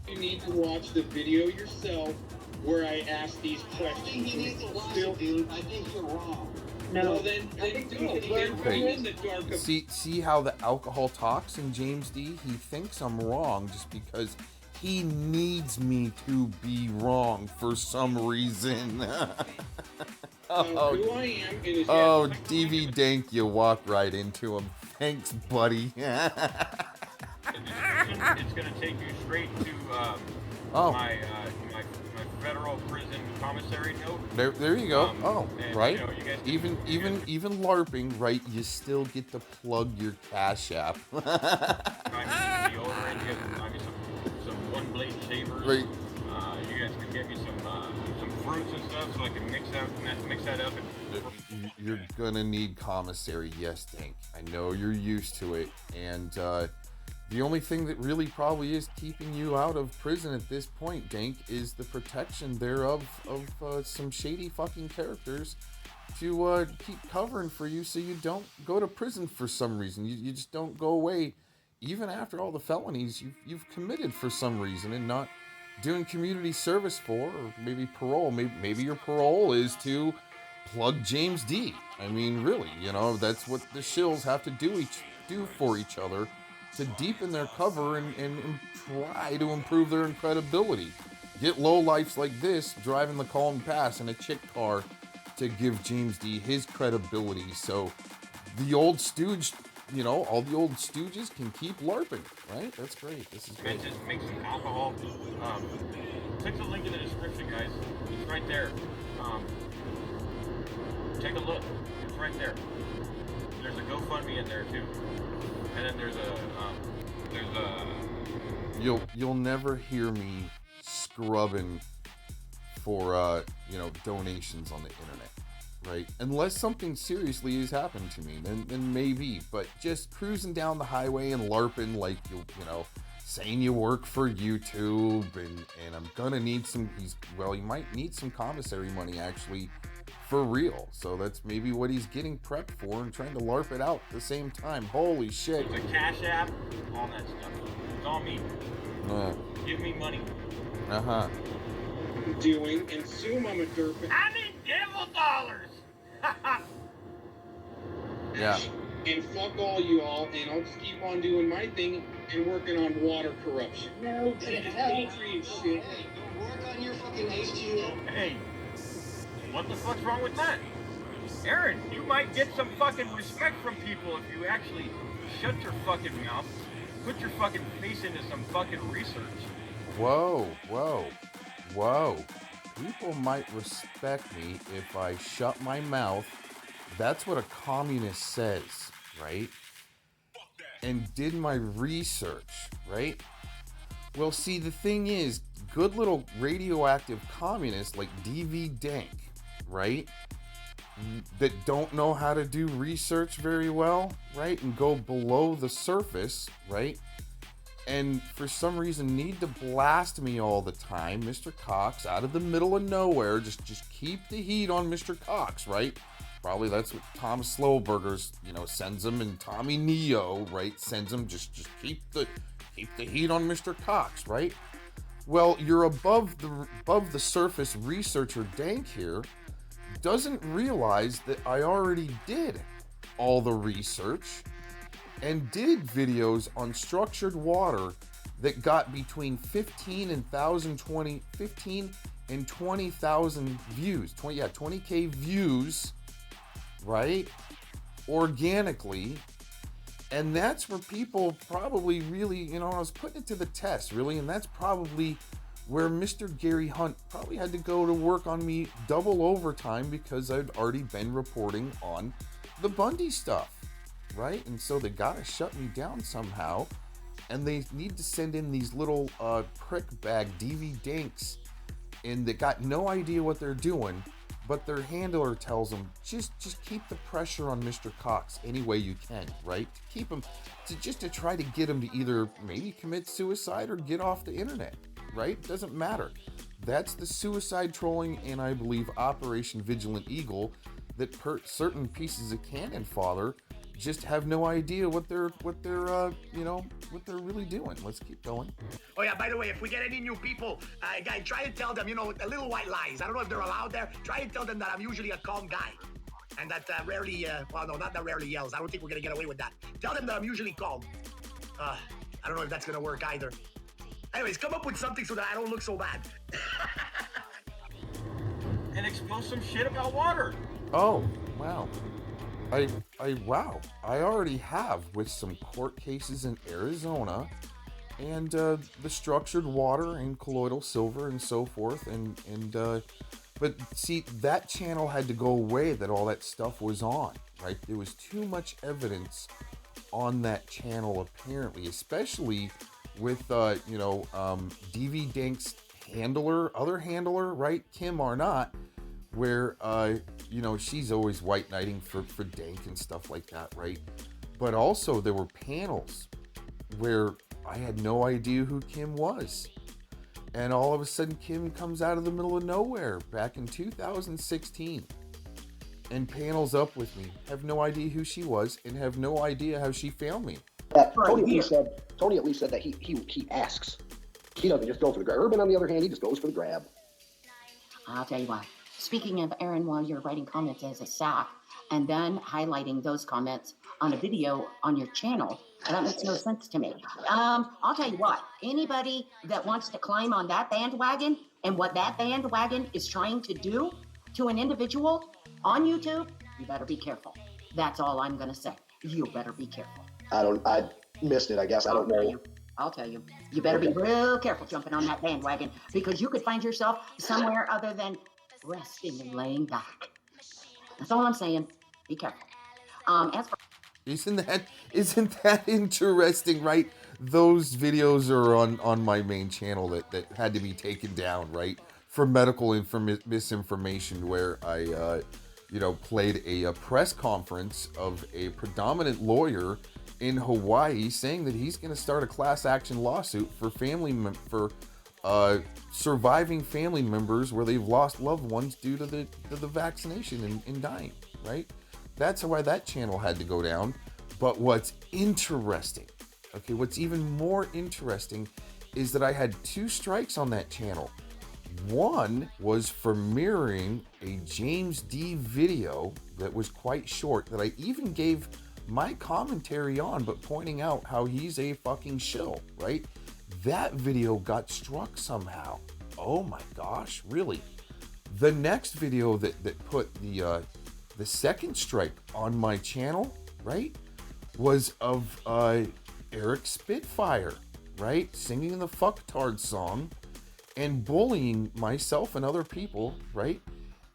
You need to watch the video yourself where I ask these questions. I think you need to watch it, dude. I think you're wrong. No, well, then do it. They're in the dark. See how the alcohol talks in James D? He thinks I'm wrong just because he needs me to be wrong for some reason. Who I am is DV Dank, you walk right into him. Thanks, buddy. It's gonna take you straight to my federal prison commissary note. There you go. And, right. You know, you guys Even LARPing, right? You still get to plug your Cash App. buy me some deodorant, you guys buy me some one blade shavers. Right. You guys can get me some fruits and stuff so I can mix that up. And You're gonna need commissary, yes, Dank. I know you're used to it, and the only thing that really probably is keeping you out of prison at this point, Dank, is the protection thereof of some shady fucking characters to keep covering for you so you don't go to prison for some reason. You just don't go away, even after all the felonies you've committed for some reason and not doing community service for, or maybe parole. Maybe your parole is to plug James D. I mean, really, you know, that's what the shills have to do for each other to deepen their cover and try to improve their credibility. Get lowlifes like this driving the Calm Pass in a chick car to give James D his credibility, so the old stooge, you know, all the old stooges can keep LARPing, right? That's great. This is great. Just make some alcohol. Click the link in the description, guys. It's right there. Take a look. It's right there. There's a GoFundMe in there too, and then there's a You'll never hear me scrubbing for donations on the internet, right? Unless something seriously has happened to me, then maybe. But just cruising down the highway and LARPing like you saying you work for YouTube and I'm gonna need you might need some commissary money actually for real. So that's maybe what he's getting prepped for and trying to LARP it out at the same time. Holy shit. There's a Cash App, all that stuff. It's all me. Give me money. Doing and assume I'm a derp. I need devil dollars. Yeah. And fuck all you all, and I'll just keep on doing my thing and working on water corruption. No, shit. Hey, go work on your fucking HTML. Hey, what the fuck's wrong with that? Aaron, you might get some fucking respect from people if you actually shut your fucking mouth, put your fucking face into some fucking research. Whoa. People might respect me if I shut my mouth. That's what a communist says, right? And did my research, right? Well, see, the thing is, good little radioactive communists like DV Dank, right? That don't know how to do research very well, right? And go below the surface, right? And for some reason need to blast me all the time, Mr. Cox, out of the middle of nowhere. Just keep the heat on Mr. Cox, right? Probably that's what Tom Slowburgers, sends him, and Tommy Neo, right, sends him. Just keep the heat on Mr. Cox, right? Well, you're above the surface researcher Dank here doesn't realize that I already did all the research and did videos on structured water that got between 15 and 20,000 views. 20K views, right? Organically. And that's where people probably really, I was putting it to the test, really, and that's probably where Mr. Gary Hunt probably had to go to work on me double overtime because I'd already been reporting on the Bundy stuff, right? And so they gotta shut me down somehow, and they need to send in these little prick bag DV dinks, and they got no idea what they're doing, but their handler tells them, just keep the pressure on Mr. Cox any way you can, right? To keep him, to try to get him to either maybe commit suicide or get off the internet, right? Doesn't matter. That's the suicide trolling, and I believe Operation Vigilant Eagle, that certain pieces of cannon fodder just have no idea what they're really doing. Let's keep going. Oh yeah, by the way, if we get any new people, guys, try and tell them, the little white lies. I don't know if they're allowed there. Try and tell them that I'm usually a calm guy. And that rarely, well, no, not that rarely yells. I don't think we're gonna get away with that. Tell them that I'm usually calm. I don't know if that's gonna work either. Anyways, come up with something so that I don't look so bad. And expose some shit about water. Oh, wow. I already have with some court cases in Arizona and the structured water and colloidal silver and so forth, but see, that channel had to go away that all that stuff was on, right? There was too much evidence on that channel apparently, especially with DV Dank's other handler, right? Kim Arnott, where she's always white knighting for Dank and stuff like that, right? But also there were panels where I had no idea who Kim was, and all of a sudden Kim comes out of the middle of nowhere back in 2016 and panels up with me, have no idea who she was and have no idea how she found me. Tony at least said that he asks. He doesn't just go for the grab. Urban, on the other hand, he just goes for the grab. I'll tell you what. Speaking of Aaron, while you're writing comments as a SAC and then highlighting those comments on a video on your channel, that makes no sense to me. I'll tell you what. Anybody that wants to climb on that bandwagon and what that bandwagon is trying to do to an individual on YouTube, you better be careful. That's all I'm going to say. You better be careful. I missed it, I guess. I don't know. I'll tell you. You better be real careful jumping on that bandwagon, because you could find yourself somewhere other than resting and laying back. That's all I'm saying. Be careful. As for Isn't that interesting, right? Those videos are on my main channel that had to be taken down, right? For medical misinformation, where I played a press conference of a predominant lawyer in Hawaii saying that he's going to start a class action lawsuit for surviving family members where they've lost loved ones due to the vaccination and dying, right? That's why that channel had to go down. But what's interesting, what's even more interesting is that I had 2 strikes on that channel. One was for mirroring a James D video that was quite short that I even gave my commentary on, but pointing out how he's a fucking shill, right? That video got struck somehow. Oh my gosh, really? The next video that put the second strike on my channel, right, was of Eric Spitfire, right, singing the fucktard song and bullying myself and other people, right?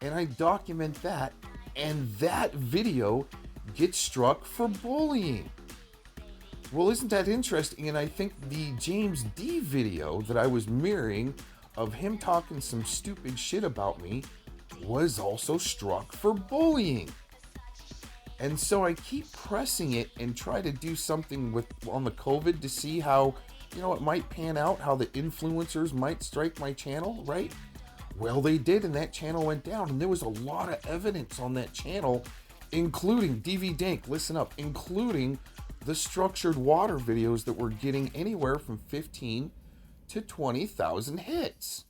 And I document that, and that video gets struck for bullying. Well, isn't that interesting? And I think the James D video that I was mirroring of him talking some stupid shit about me was also struck for bullying. And so I keep pressing it and try to do something on the COVID to see how, it might pan out, how the influencers might strike my channel, right? Well, they did, and that channel went down, and there was a lot of evidence on that channel, including DV Dank, listen up, including the structured water videos that were getting anywhere from 15 to 20,000 hits.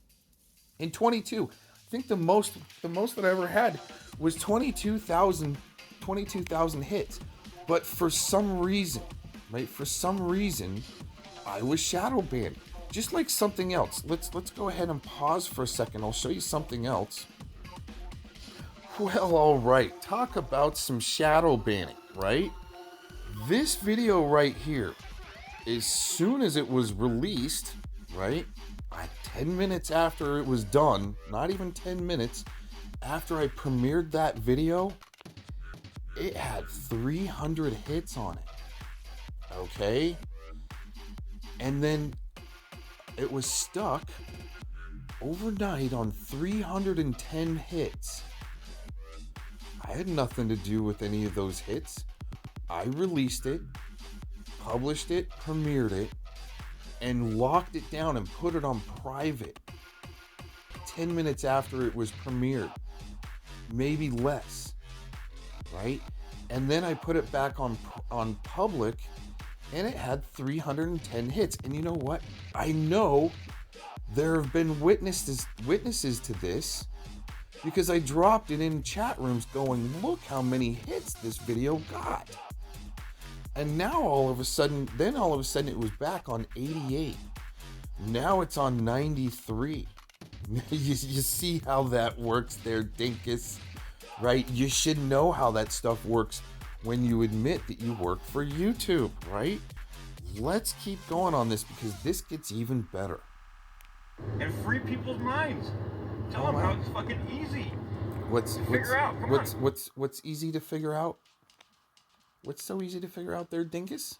In 22, I think the most that I ever had was 22,000 hits. But for some reason, I was shadow banned. Just like something else. Let's go ahead and pause for a second. I'll show you something else. Well, all right. Talk about some shadow banning, right? This video right here, as soon as it was released, right, 10 minutes after it was done, not even 10 minutes, after I premiered that video, it had 300 hits on it. Okay? And then it was stuck overnight on 310 hits. I had nothing to do with any of those hits. I released it, published it, premiered it, and locked it down and put it on private 10 minutes after it was premiered. Maybe less, right? And then I put it back on public, and it had 310 hits. And you know what? I know there have been witnesses to this, because I dropped it in chat rooms going, look how many hits this video got. And now all of a sudden it was back on 88. Now it's on 93. You see how that works there, Dinkus, right? You should know how that stuff works when you admit that you work for YouTube, right? Let's keep going on this, because this gets even better. And free people's minds. Tell them how it's fucking easy. What's easy to figure out? What's so easy to figure out there, Dinkus?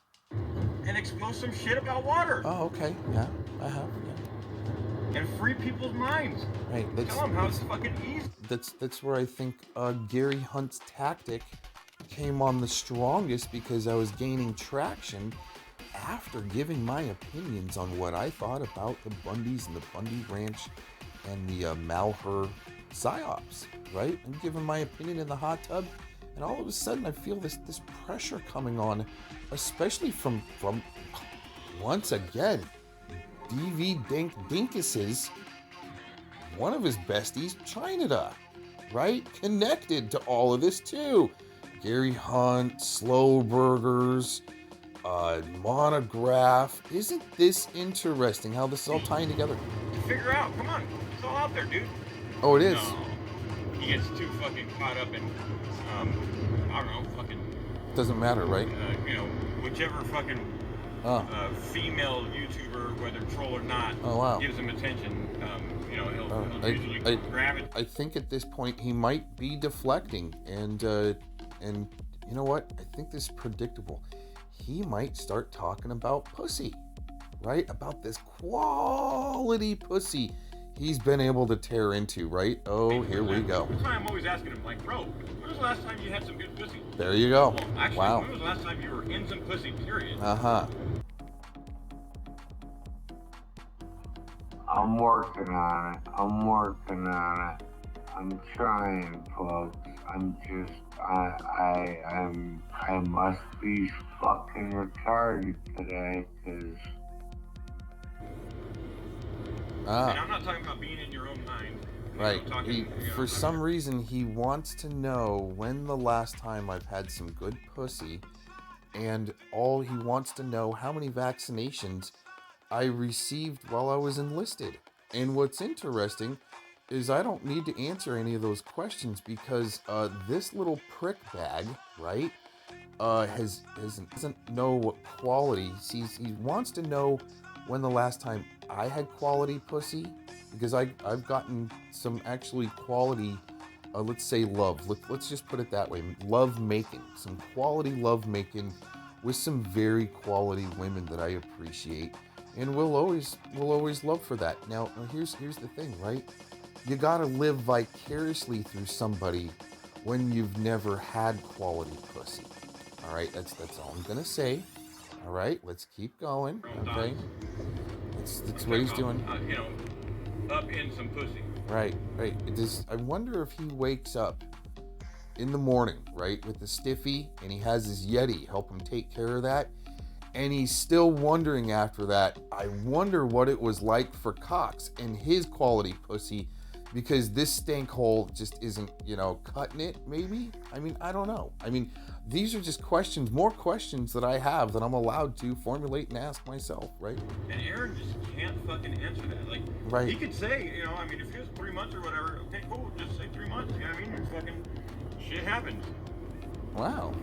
And expose some shit about water. Oh, okay. Yeah, I have. Yeah. And free people's minds. Right. Tell them how it's fucking easy. That's where I think Gary Hunt's tactic came on the strongest, because I was gaining traction after giving my opinions on what I thought about the Bundys and the Bundy Ranch and the Malheur psyops, right? I'm giving my opinion in the hot tub, and all of a sudden I feel this pressure coming on, especially from once again, DV Dinkus's, one of his besties, China, right? Connected to all of this too. Gary Hunt, Slow Burgers, Monograph. Isn't this interesting how this is all tying together? Figure out, come on, it's all out there, dude. Oh, it is. No, he gets too fucking caught up in, I don't know, fucking. Doesn't matter, right? Whichever fucking female YouTuber, whether troll or not, gives him attention. He'll usually grab it. I think at this point he might be deflecting, and you know what? I think this is predictable. He might start talking about pussy, right? About this quality pussy he's been able to tear into, right? Oh, here we go. That's why I'm always asking him, like, bro, when was the last time you had some good pussy? There you go. Well, actually, wow. When was the last time you were in some pussy, period? Uh-huh. I'm working on it. I'm trying, folks. I must be fucking retarded today, because... And I'm not talking about being in your own mind. Right. For some reason, he wants to know when the last time I've had some good pussy, and he wants to know how many vaccinations I received while I was enlisted. And what's interesting is I don't need to answer any of those questions, because this little prick bag, right, doesn't know what quality. He wants to know when the last time I had quality pussy, because I've gotten some actually quality, let's say love. Let's just put it that way. Love making, some quality love making with some very quality women that I appreciate, and we'll always love for that. Now here's the thing, right? You gotta live vicariously through somebody when you've never had quality pussy. All right, that's all I'm gonna say. All right, let's keep going. Okay, that's what he's doing. Up in some pussy. Right. I wonder if he wakes up in the morning, right, with the stiffy, and he has his Yeti help him take care of that, and he's still wondering after that, I wonder what it was like for Cox and his quality pussy, because this stank hole just isn't, cutting it, maybe? I mean, I don't know. I mean, these are just more questions that I have that I'm allowed to formulate and ask myself, right? And Aaron just can't fucking answer that. Like, right. He could say, if it was 3 months or whatever, okay, cool, just say 3 months, you know what I mean? It's fucking, shit happens. Wow.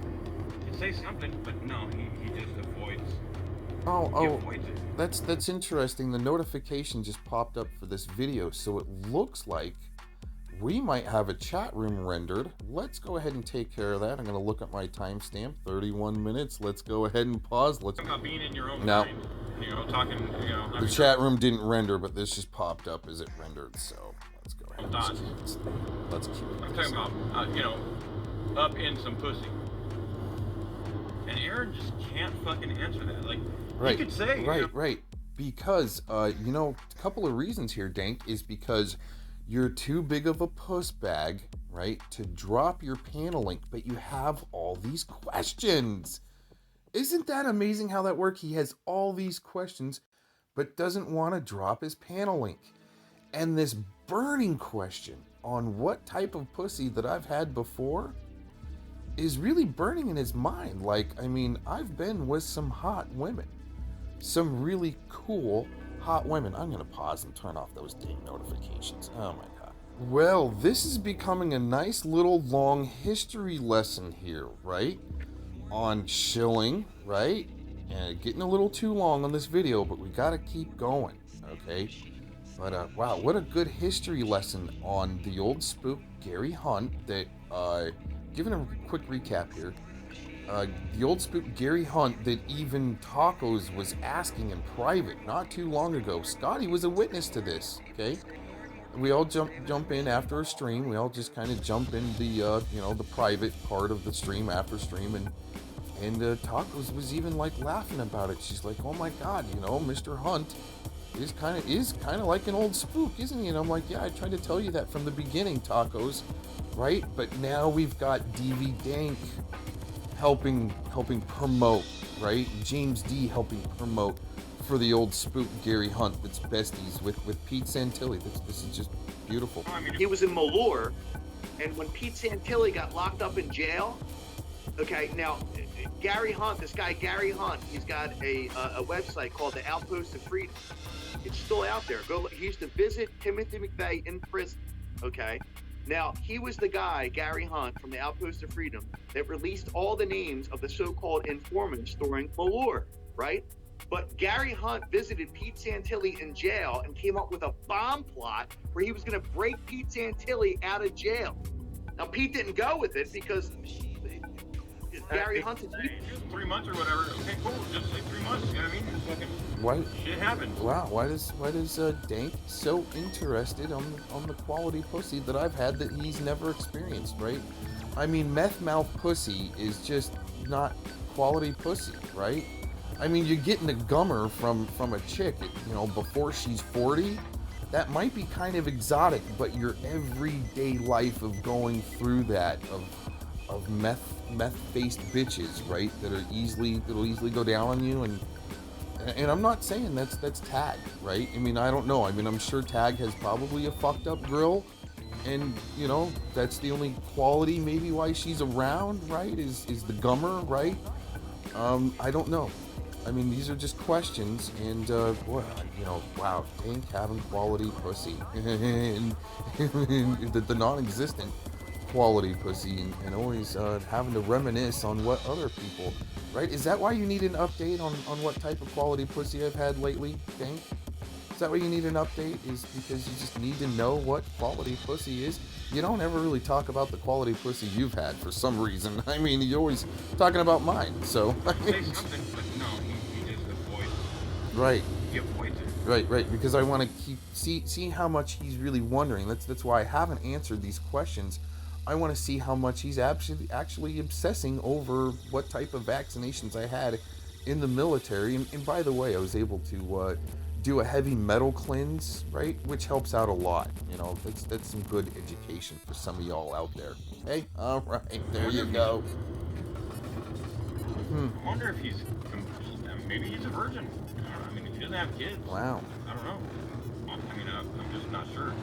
He could say something, but no, he just avoids Oh, that's interesting. The notification just popped up for this video, so it looks like we might have a chat room rendered. Let's go ahead and take care of that. I'm going to look at my timestamp, 31 minutes. Let's go ahead and pause. Let's About being in your own now. mind, talking, The chat room didn't render, but this just popped up as it rendered. So let's go ahead. Let's keep it. I'm talking about, up in some pussy. And Aaron just can't fucking answer that. Like, Right. he could say, Right. Because, a couple of reasons here, Dank, is because you're too big of a puss bag, right, to drop your panel link, but you have all these questions. Isn't that amazing how that works? He has all these questions, but doesn't want to drop his panel link. And this burning question on what type of pussy that I've had before is really burning in his mind. Like, I mean, I've been with some hot women. Some really cool hot women. I'm going to pause and turn off those dang notifications. Oh my god. Well, this is becoming a nice little long history lesson here, right? On shilling, right? And getting a little too long on this video, but we got to keep going, okay? But, wow, what a good history lesson on the old spook, Gary Hunt, that, giving a quick recap here. The old spook Gary Hunt that even Tacos was asking in private not too long ago. Scotty was a witness to this, okay? We all jump in after a stream. We all just kind of jump in the, the private part of the stream after stream, and Tacos was even like laughing about it. She's like, oh my god, Mr. Hunt is kind of like an old spook, isn't he? And I'm like, yeah, I tried to tell you that from the beginning, Tacos, right? But now we've got DV Dank helping promote, right? James D helping promote for the old spook Gary Hunt that's besties with Pete Santilli. This is just beautiful. He was in Malure, and when Pete Santilli got locked up in jail, okay, now Gary Hunt, this guy Gary Hunt, he's got a website called the Outpost of Freedom. It's still out there. He used to visit Timothy McVeigh in prison, okay? Now, he was the guy, Gary Hunt, from the Outpost of Freedom, that released all the names of the so-called informants during Malure, right? But Gary Hunt visited Pete Santilli in jail and came up with a bomb plot where he was going to break Pete Santilli out of jail. Now, Pete didn't go with it because Gary Hunt is 3 months or whatever. Okay, cool. Just like 3 months. You know what I mean? Fucking Why? Shit happens. Wow. Why does Dank so interested on the quality pussy that I've had that he's never experienced, right? I mean, meth mouth pussy is just not quality pussy, right? I mean, you're getting a gummer from a chick, before she's 40. That might be kind of exotic, but your everyday life of going through that of meth-based bitches, right? That'll easily go down on you, and I'm not saying that's Tag, right? I mean, I don't know. I mean, I'm sure Tag has probably a fucked up grill, and that's the only quality maybe why she's around, right? Is the gummer, right? I don't know. I mean, these are just questions, and wow, Dank having quality pussy, and the non-existent quality pussy, and always having to reminisce on what other people, right? Is that why you need an update on what type of quality pussy I've had lately, Dank? Is that why you need an update? Is because you just need to know what quality pussy is? You don't ever really talk about the quality pussy you've had for some reason. I mean, you're always talking about mine, so. Right. Right, because I want to keep see how much he's really wondering. That's why I haven't answered these questions. I want to see how much he's actually obsessing over what type of vaccinations I had in the military. And by the way, I was able to do a heavy metal cleanse, right, which helps out a lot. That's some good education for some of y'all out there. Hey, all right, there you go. I wonder if maybe he's a virgin. I mean, if he doesn't have kids. Wow. I don't know. I mean, I'm just not sure.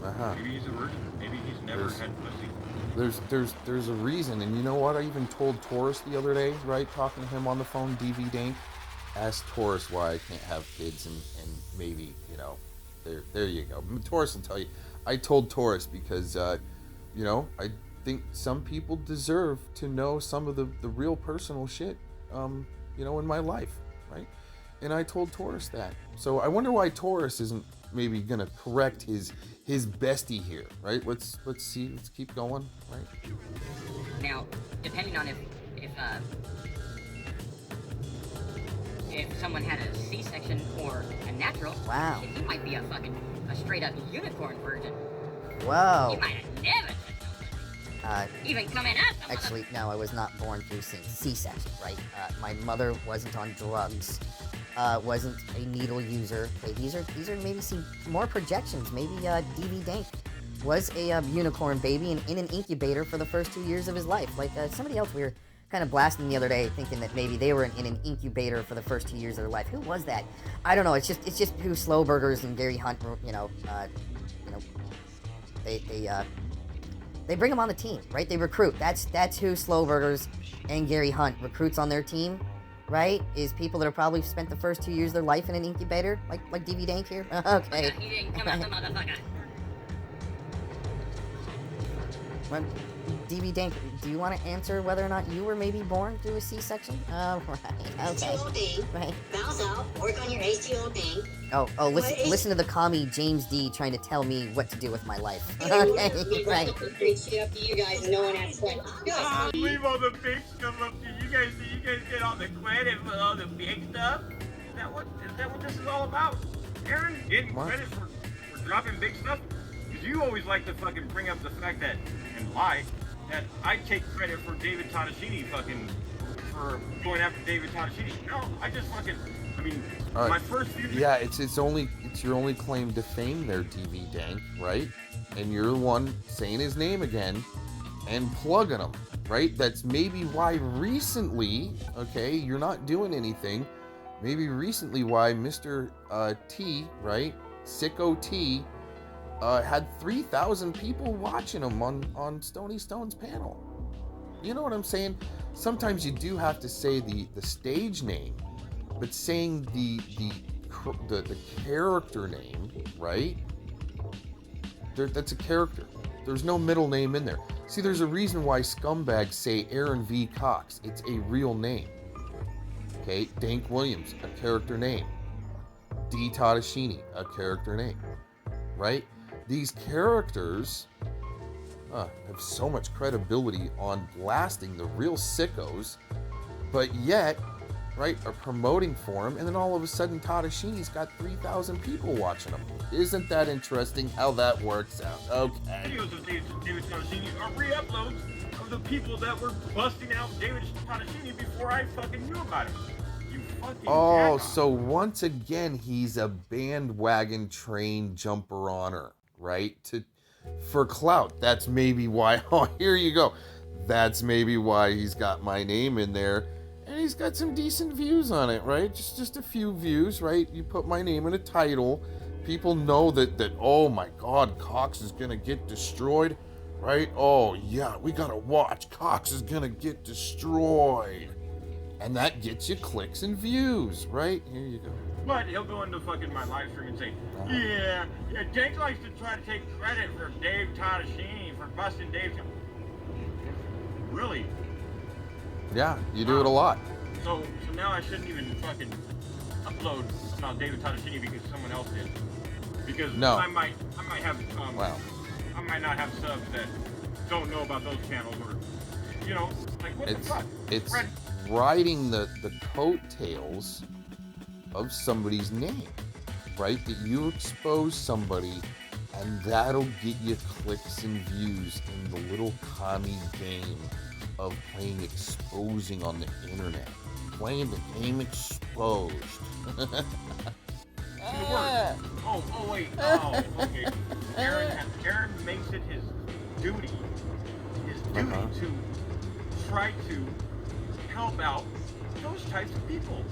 Uh-huh. Maybe he's a virgin. Maybe he's never had pussy. There's a reason, and you know what? I even told Taurus the other day, right, talking to him on the phone, DV Dank, asked Taurus why I can't have kids, and maybe, there you go. Taurus will tell you. I told Taurus because, I think some people deserve to know some of the real personal shit, in my life. right? And I told Taurus that. So I wonder why Taurus isn't maybe gonna correct his bestie here, right? Let's see. Let's keep going, right? Now, depending on if someone had a C-section or a natural, wow, he might be a straight up unicorn virgin. Whoa. He might have never even coming up. Actually, no, I was not born through C-section, right? My mother wasn't on drugs, wasn't a needle user. Okay, these are maybe some more projections. Maybe DV Dank was a unicorn baby and in an incubator for the first 2 years of his life. Like somebody else we were kind of blasting the other day, thinking that maybe they were in an incubator for the first 2 years of their life. Who was that? I don't know. It's just who Slowburgers and Gary Hunt, they bring them on the team, right? They recruit. That's who Slowburgers and Gary Hunt recruits on their team, right? Is people that have probably spent the first 2 years of their life in an incubator, like DV Dank here. Okay. He didn't come out the motherfucker. Well, DV Dank, do you want to answer whether or not you were maybe born through a C-section? Oh, right. Okay. H2O Right. Bounce out. Work on your H2O thing. Oh, listen to the commie James D trying to tell me what to do with my life. Me Okay, right. Great shit up to you guys and no one asks questions. Leave all the big stuff up to you guys so you guys get all the credit for all the big stuff? Is that what this is all about? Aaron getting credit for dropping big stuff? Because you always like to fucking bring up the fact that, and lie, that I take credit for David Tadashini for going after David Tadashini. No, I just fucking, All right. my first few... Yeah, it's your only claim to fame there, DV Dank, right? And you're the one saying his name again and plugging him, right? That's maybe why recently, okay, you're not doing anything. Maybe recently why Mr. T, right? Sicko T, had 3,000 people watching him on Stony Stone's panel. You know what I'm saying? Sometimes you do have to say the stage name, but saying the character name, right? That's a character. There's no middle name in there. See, there's a reason why scumbags say Aaron V. Cox. It's a real name. Okay, Dank Williams, a character name. D. Tadashini, a character name. Right? These characters have so much credibility on blasting the real sickos, but yet, right, are promoting for him, and then all of a sudden Tadashini's got 3,000 people watching him. Isn't that interesting how that works out? Okay. Videos of David Tadashini are re-uploads of the people that were busting out David Tadashini before I fucking knew about him. You fucking Oh, jackass. so once again, he's a bandwagon train jumper honor, right? For clout. That's maybe why. Oh, here you go. That's maybe why he's got my name in there. And he's got some decent views on it, right? Just a few views, right? You put my name in a title. People know that oh my God, Cox is gonna get destroyed, right? Oh yeah, we gotta watch. Cox is gonna get destroyed. And that gets you clicks and views, right? Here you go. But he'll go into fucking my live stream and say, yeah, Dank likes to try to take credit for Dave Tadashini for busting Dave. Really? Yeah, you do it a lot. So now I shouldn't even fucking upload about David Tadashini because someone else did. Because No. I might have Wow. I might not have subs that don't know about those channels or like what the fuck? It's Fred, riding the coattails of somebody's name, right? That you expose somebody and that'll get you clicks and views in the little commie game of playing exposing on the internet. Playing the game exposed. Oh wait. Oh, okay. Aaron makes it his duty to try to help out those types of people.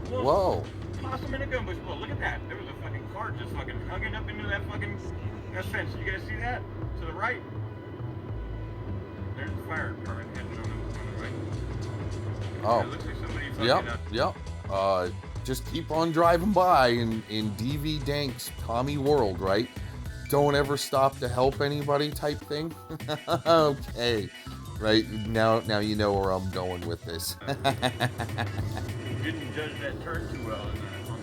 Well, Whoa. toss them in a gun bush. Well, look at that. There was a fucking car just fucking hugging up into that fence. You guys see that? To the right. There's the fire department heading on the right. Oh. It looks like somebody fucking Yep. Just keep on driving by in DV Dank's commie world, right? Don't ever stop to help anybody type thing. Okay. Right, now you know where I'm going with this. didn't judge that turn too well on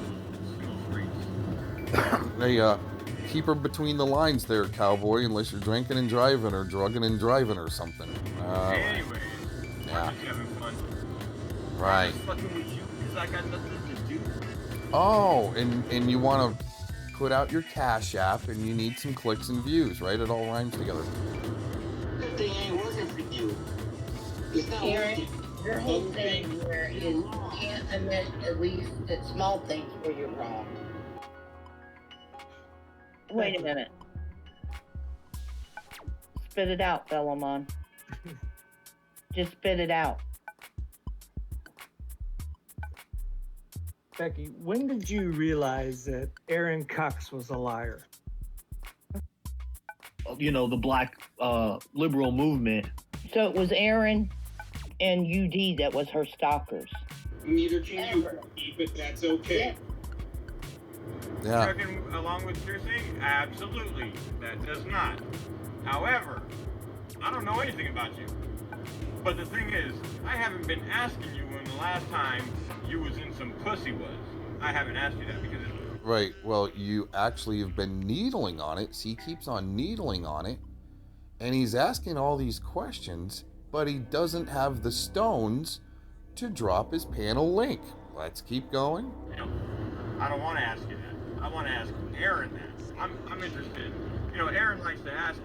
the streets. They keep her between the lines there, cowboy, unless you're drinking and driving or drugging and driving or something. Anyways, yeah. I'm just having fun. Right. I'm just fucking with you because I got nothing to do. Oh, and you want to put out your Cash App and you need some clicks and views, right? It all rhymes together. Good thing ain't working for you. It's not Aaron, working. your whole thing here is you can't admit at least that small things where you're wrong. Wait a minute. Spit it out, Philemon. Just spit it out. Becky, when did you realize that Aaron Cox was a liar? You know, the black liberal movement. So it was Aaron and UD that was her stalkers. Neither can you, but that's okay. Yeah. Trucking along with your thing? Absolutely. That does not. However, I don't know anything about you. But the thing is, I haven't been asking you when the last time you was in some pussy was. I haven't asked you that because it's... Right. Well, you actually have been needling on it. See, he keeps on needling on it. And he's asking all these questions, but he doesn't have the stones to drop his panel link. Let's keep going. You know, I don't want to ask you that. I want to ask Aaron that. I'm interested. You know, Aaron likes to ask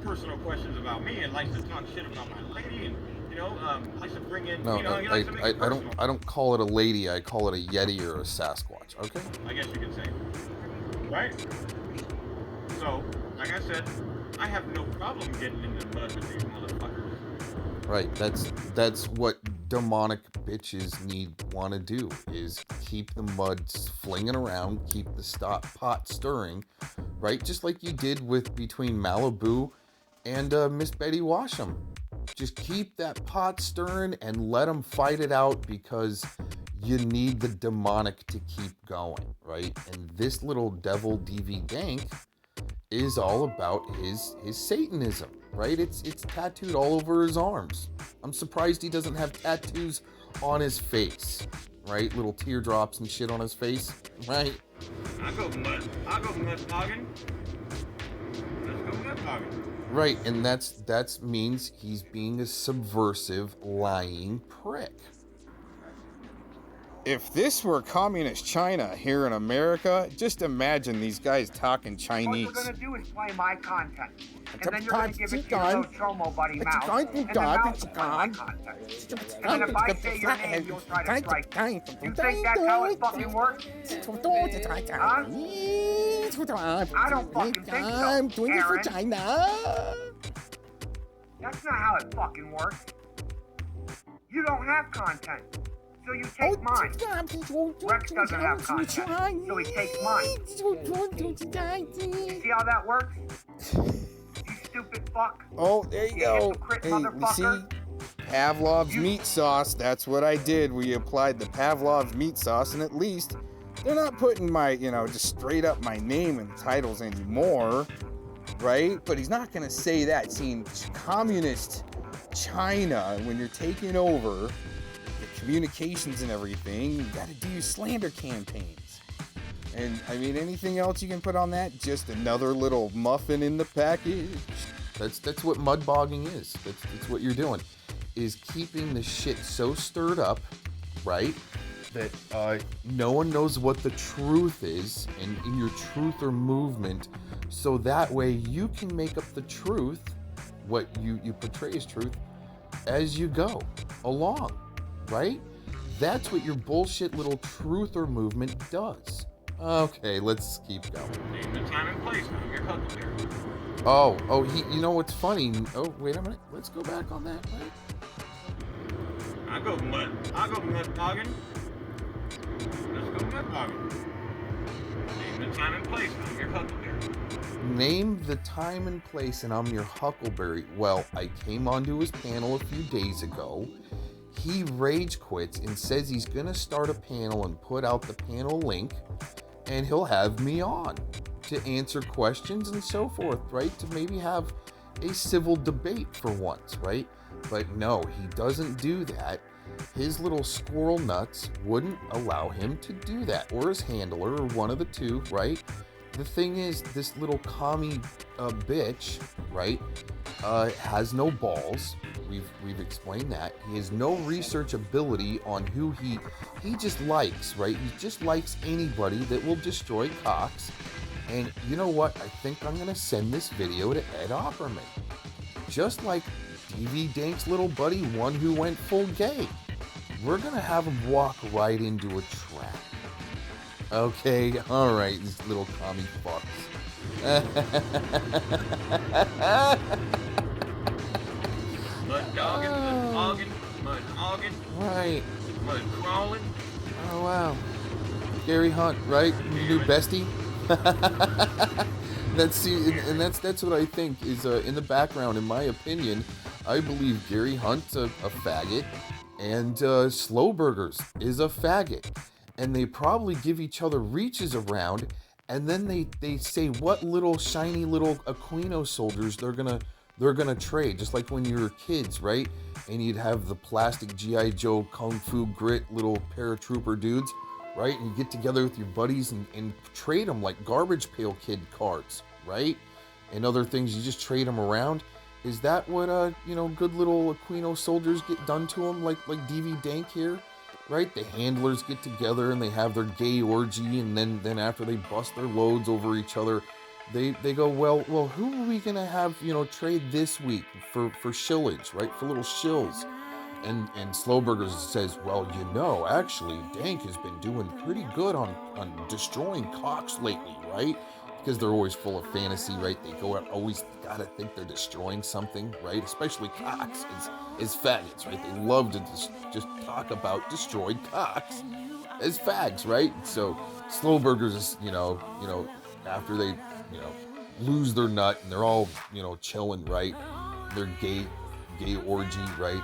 personal questions about me and likes to talk shit about my lady and, you know, likes to bring in, No, you know, he likes to make it personal. I don't call it a lady. I call it a Yeti or a Sasquatch. Okay. I guess you could say. Right? So, like I said, I have no problem getting in the mud with these motherfuckers. Right. That's what demonic bitches want to do, is keep the mud flinging around, keep the pot stirring, right? Just like you did with between Malibu and Miss Betty Washam. Just keep that pot stirring and let them fight it out, because you need the demonic to keep going, right? And this little devil DV Dank is all about his Satanism, right? It's tattooed all over his arms. I'm surprised he doesn't have tattoos on his face, right? Little teardrops and shit on his face, right? I go mud bogging. Let's go mud bogging. Right, and that's means he's being a subversive, lying prick. If this were communist China here in America, just imagine these guys talking Chinese. What you're gonna do is play my content, and then you're gonna give it to your little Chomo buddy Mouse, and then Mouse will play my content. And then if I say your name, you'll try to strike me. You think that's how it fucking works? Huh? I don't fucking think so, I'm doing it for Aaron. China. That's not how it fucking works. You don't have content, so you take mine. Rex doesn't have content, so he takes mine. You see how that works? You stupid fuck. Oh, there you go. Hypocrite Hey, you see? motherfucker. Pavlov's meat sauce. That's what I did. We applied the Pavlov's meat sauce, and at least they're not putting my, just straight up my name in the titles anymore, right? But he's not gonna say that. Seeing communist China, when you're taking over the communications and everything, you gotta do slander campaigns. And I mean, anything else you can put on that? Just another little muffin in the package. That's what mud bogging is. That's what you're doing, is keeping the shit so stirred up, right, that no one knows what the truth is in your truth or movement, so that way you can make up the truth, what you portray as truth, as you go along, right? That's what your bullshit little truth or movement does. Okay, let's keep going. Name the time and place. I'm your Huckleberry. Oh, you know what's funny? Oh, wait a minute. Let's go back on that, right? I go mud bogging. Let's go mud bogging. Name the time and place. I'm your Huckleberry. Name the time and place, and I'm your Huckleberry. Well, I came onto his panel a few days ago. He rage quits and says he's gonna start a panel and put out the panel link, and he'll have me on to answer questions and so forth, right? To maybe have a civil debate for once, right? But no, he doesn't do that. his little squirrel nuts wouldn't allow him to do that, or his handler, or one of the two, right? The thing is, this little commie bitch, right, has no balls. We've explained that. He has no research ability on who he just likes, right? He just likes anybody that will destroy cocks. And you know what? I think I'm gonna send this video to Ed Opperman. Just like DV Dank's little buddy, one who went full gay. We're gonna have him walk right into a trap. Okay, alright, these little commie fucks. Mud dogging, mud hogging, mud hogging. Right. Mud crawling. Oh wow. Gary Hunt, right? New bestie. That's what I think is in the background. In my opinion, I believe Gary Hunt's a faggot, and Slowburgers is a faggot, and they probably give each other reaches around, and then they say what little shiny little Aquino soldiers they're gonna trade, just like when you were kids, right? And you'd have the plastic G.I. Joe Kung Fu Grit little paratrooper dudes, right? And you get together with your buddies and trade them like Garbage Pail Kid cards, right? And other things, you just trade them around. Is that what good little Aquino soldiers get done to them, like DV Dank here, right? The handlers get together and they have their gay orgy, and then after they bust their loads over each other, they go, well, who are we gonna have trade this week for shillage, right? For little shills. And Slowburgers says, well, actually, Dank has been doing pretty good on destroying cocks lately, right? Because they're always full of fantasy, right? They go out, always gotta think they're destroying something, right? Especially cocks as faggots, right? They love to just talk about destroyed cocks as fags, right? So Slowburgers is, after they, lose their nut and they're all, chilling, right? Their gay orgy, right?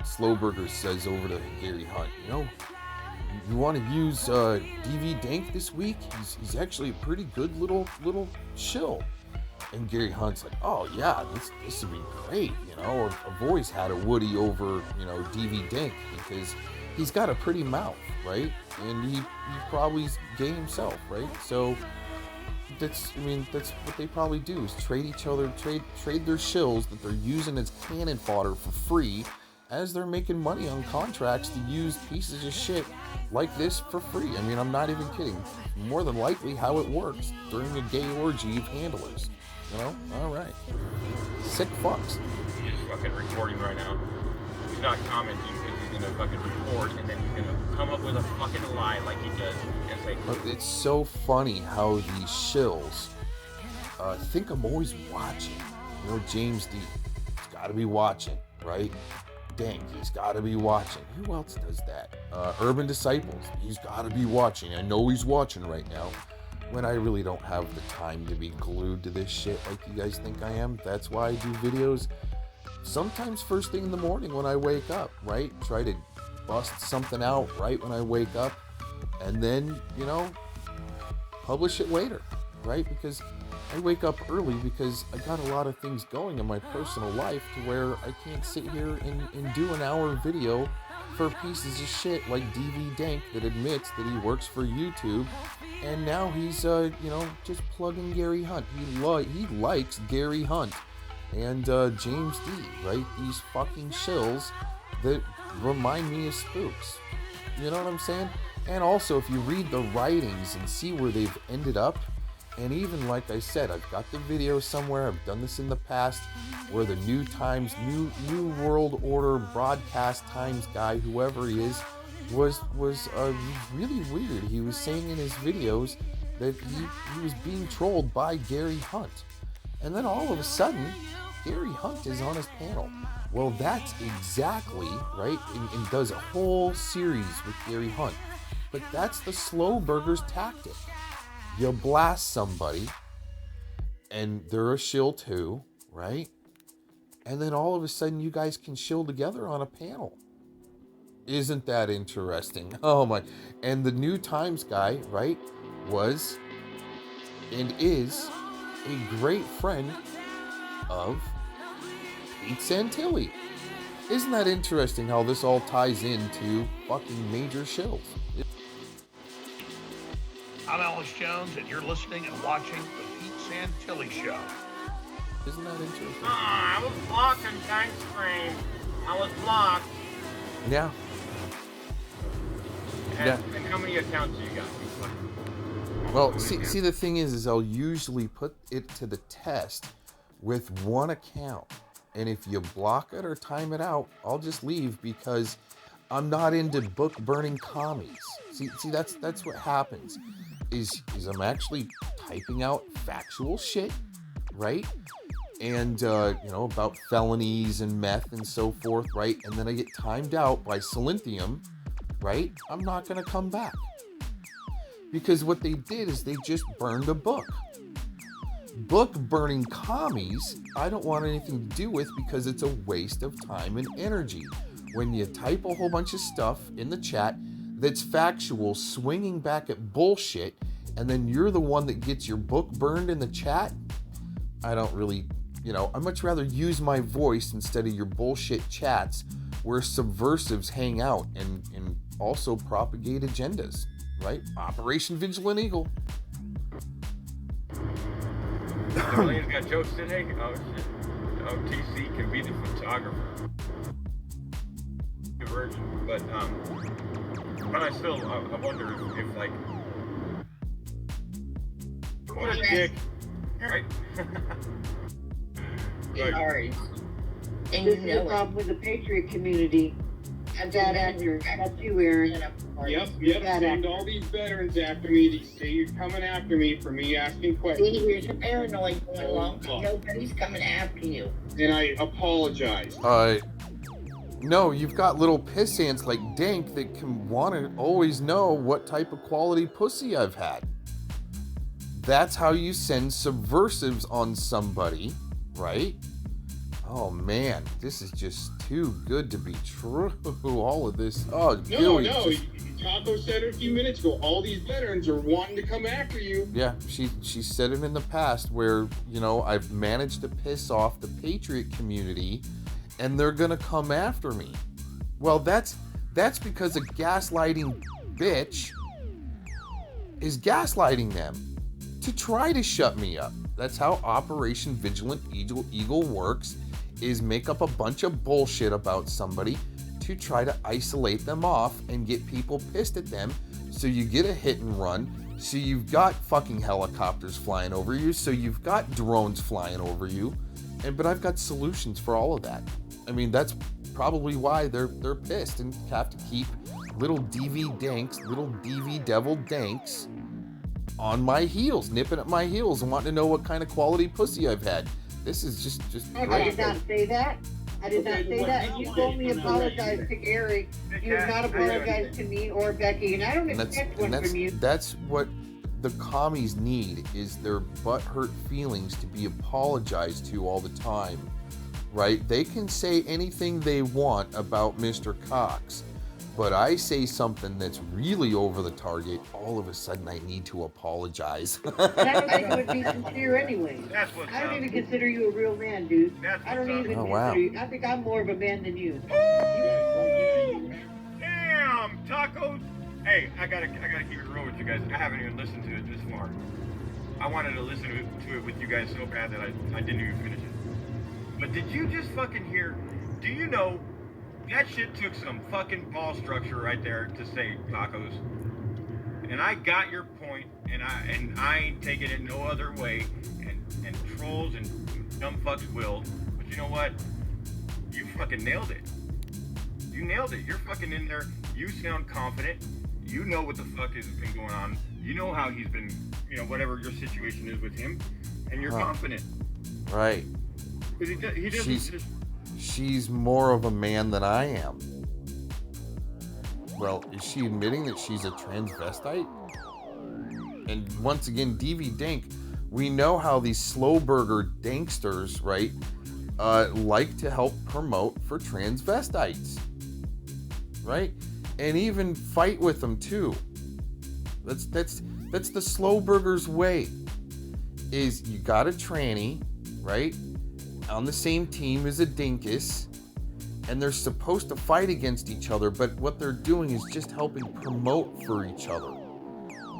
Slowburger says over to Gary Hunt, you want to use DV Dank this week? He's actually a pretty good little shill. And Gary Hunt's like, oh yeah, this would be great, I've always had a Woody over, DV Dank because he's got a pretty mouth, right? And he probably's gay himself, right? So that's what they probably do, is trade each other, trade their shills that they're using as cannon fodder for free, as they're making money on contracts to use pieces of shit like this for free. I'm not even kidding. More than likely how it works during a gay orgy of handlers. Alright. Sick fucks. He's fucking recording right now. He's not commenting because he's gonna fucking record, and then he's gonna come up with a fucking lie like he does and say, it's so funny how these shills think I'm always watching. James D. He's gotta be watching, right? Dank, he's got to be watching. Who else does that? Urban Disciples, he's got to be watching. I know he's watching right now. When I really don't have the time to be glued to this shit like you guys think I am. That's why I do videos sometimes first thing in the morning when I wake up, right? Try to bust something out right when I wake up, and then, publish it later, right? Because I wake up early because I got a lot of things going in my personal life to where I can't sit here and do an hour video for pieces of shit like DV Dank that admits that he works for YouTube, and now he's just plugging Gary Hunt. He likes Gary Hunt and James D, right? These fucking shills that remind me of spooks. You know what I'm saying? And also, if you read the writings and see where they've ended up, and even like I said, I've got the video somewhere, I've done this in the past, where the New Times, New World Order Broadcast Times guy, whoever he is, was really weird. He was saying in his videos that he was being trolled by Gary Hunt. And then all of a sudden, Gary Hunt is on his panel. Well, that's exactly, right, and does a whole series with Gary Hunt. But that's the Slowburgers tactic. You blast somebody, and they're a shill too, right? And then all of a sudden, you guys can shill together on a panel. Isn't that interesting? Oh my. And the New Times guy, right, was and is a great friend of Pete Santilli. Isn't that interesting how this all ties into fucking major shows? I'm Alex Jones, and you're listening and watching the Pete Santilli Show. Isn't that interesting? I was blocked in Dank's stream. I was blocked. Yeah. And how many accounts do you got? Well, see, the thing is I'll usually put it to the test with one account. And if you block it or time it out, I'll just leave because I'm not into book burning commies. See, that's what happens. Is I'm actually typing out factual shit, right? And about felonies and meth and so forth, right? And then I get timed out by Silenthium, right? I'm not gonna come back. Because what they did is they just burned a book. Book burning commies, I don't want anything to do with because it's a waste of time and energy. When you type a whole bunch of stuff in the chat that's factual, swinging back at bullshit, and then you're the one that gets your book burned in the chat, I don't really, I'd much rather use my voice instead of your bullshit chats where subversives hang out and also propagate agendas, right? Operation Vigilant Eagle. Darlene's got jokes today? Oh shit. OTC can be the photographer. Version, but I still I wonder if like what a dick, right? Sorry. And this is the problem with the Patriot community. That actor, that's you, Aaron. Yep. Send all these veterans after me. They say you're coming after me for me asking questions. See, here's your paranoid going along. Nobody's coming after you. And I apologize. No, you've got little piss ants like Dank that can want to always know what type of quality pussy I've had. That's how you send subversives on somebody, right? Oh man, this is just too good to be true. All of this. Oh, no. Taco said it a few minutes ago. All these veterans are wanting to come after you. Yeah, she said it in the past where, I've managed to piss off the Patriot community and they're gonna come after me. Well, that's because a gaslighting bitch is gaslighting them to try to shut me up. That's how Operation Vigilant Eagle works, is make up a bunch of bullshit about somebody to try to isolate them off and get people pissed at them. So you get a hit and run. So you've got fucking helicopters flying over you. So you've got drones flying over you. But I've got solutions for all of that. I mean, that's probably why they're pissed and have to keep little DV Danks, little DV Devil Danks on my heels, nipping at my heels and wanting to know what kind of quality pussy I've had. This is just great. I did not say that. You only apologized to Gary. You have not apologized to me or Becky, and I don't expect one from you. That's what the commies need, is their butthurt feelings to be apologized to all the time, right? They can say anything they want about Mr. Cox, but I say something that's really over the target, all of a sudden I need to apologize. I don't think you would be sincere anyway. I don't even consider you a real man, dude. I don't even consider you. I think I'm more of a man than you. Damn, tacos. Hey, I gotta keep it real with you guys. I haven't even listened to it this far. I wanted to listen to it with you guys so bad that I didn't even finish it. But did you just fucking hear? Do you know that shit took some fucking ball structure right there to say tacos? And I got your point, and I ain't taking it no other way. And trolls and dumb fucks will. But you know what? You fucking nailed it. You nailed it. You're fucking in there. You sound confident. You know what the fuck has been going on. You know how he's been, whatever your situation is with him, and you're confident. Right. Because he doesn't She's more of a man than I am. Well, is she admitting that she's a transvestite? And once again, DV Dank, we know how these slow burger danksters, right, like to help promote for transvestites, right? And even fight with them too. That's the slow burger's way. Is you got a tranny, right, on the same team as a dinkus, and they're supposed to fight against each other, but what they're doing is just helping promote for each other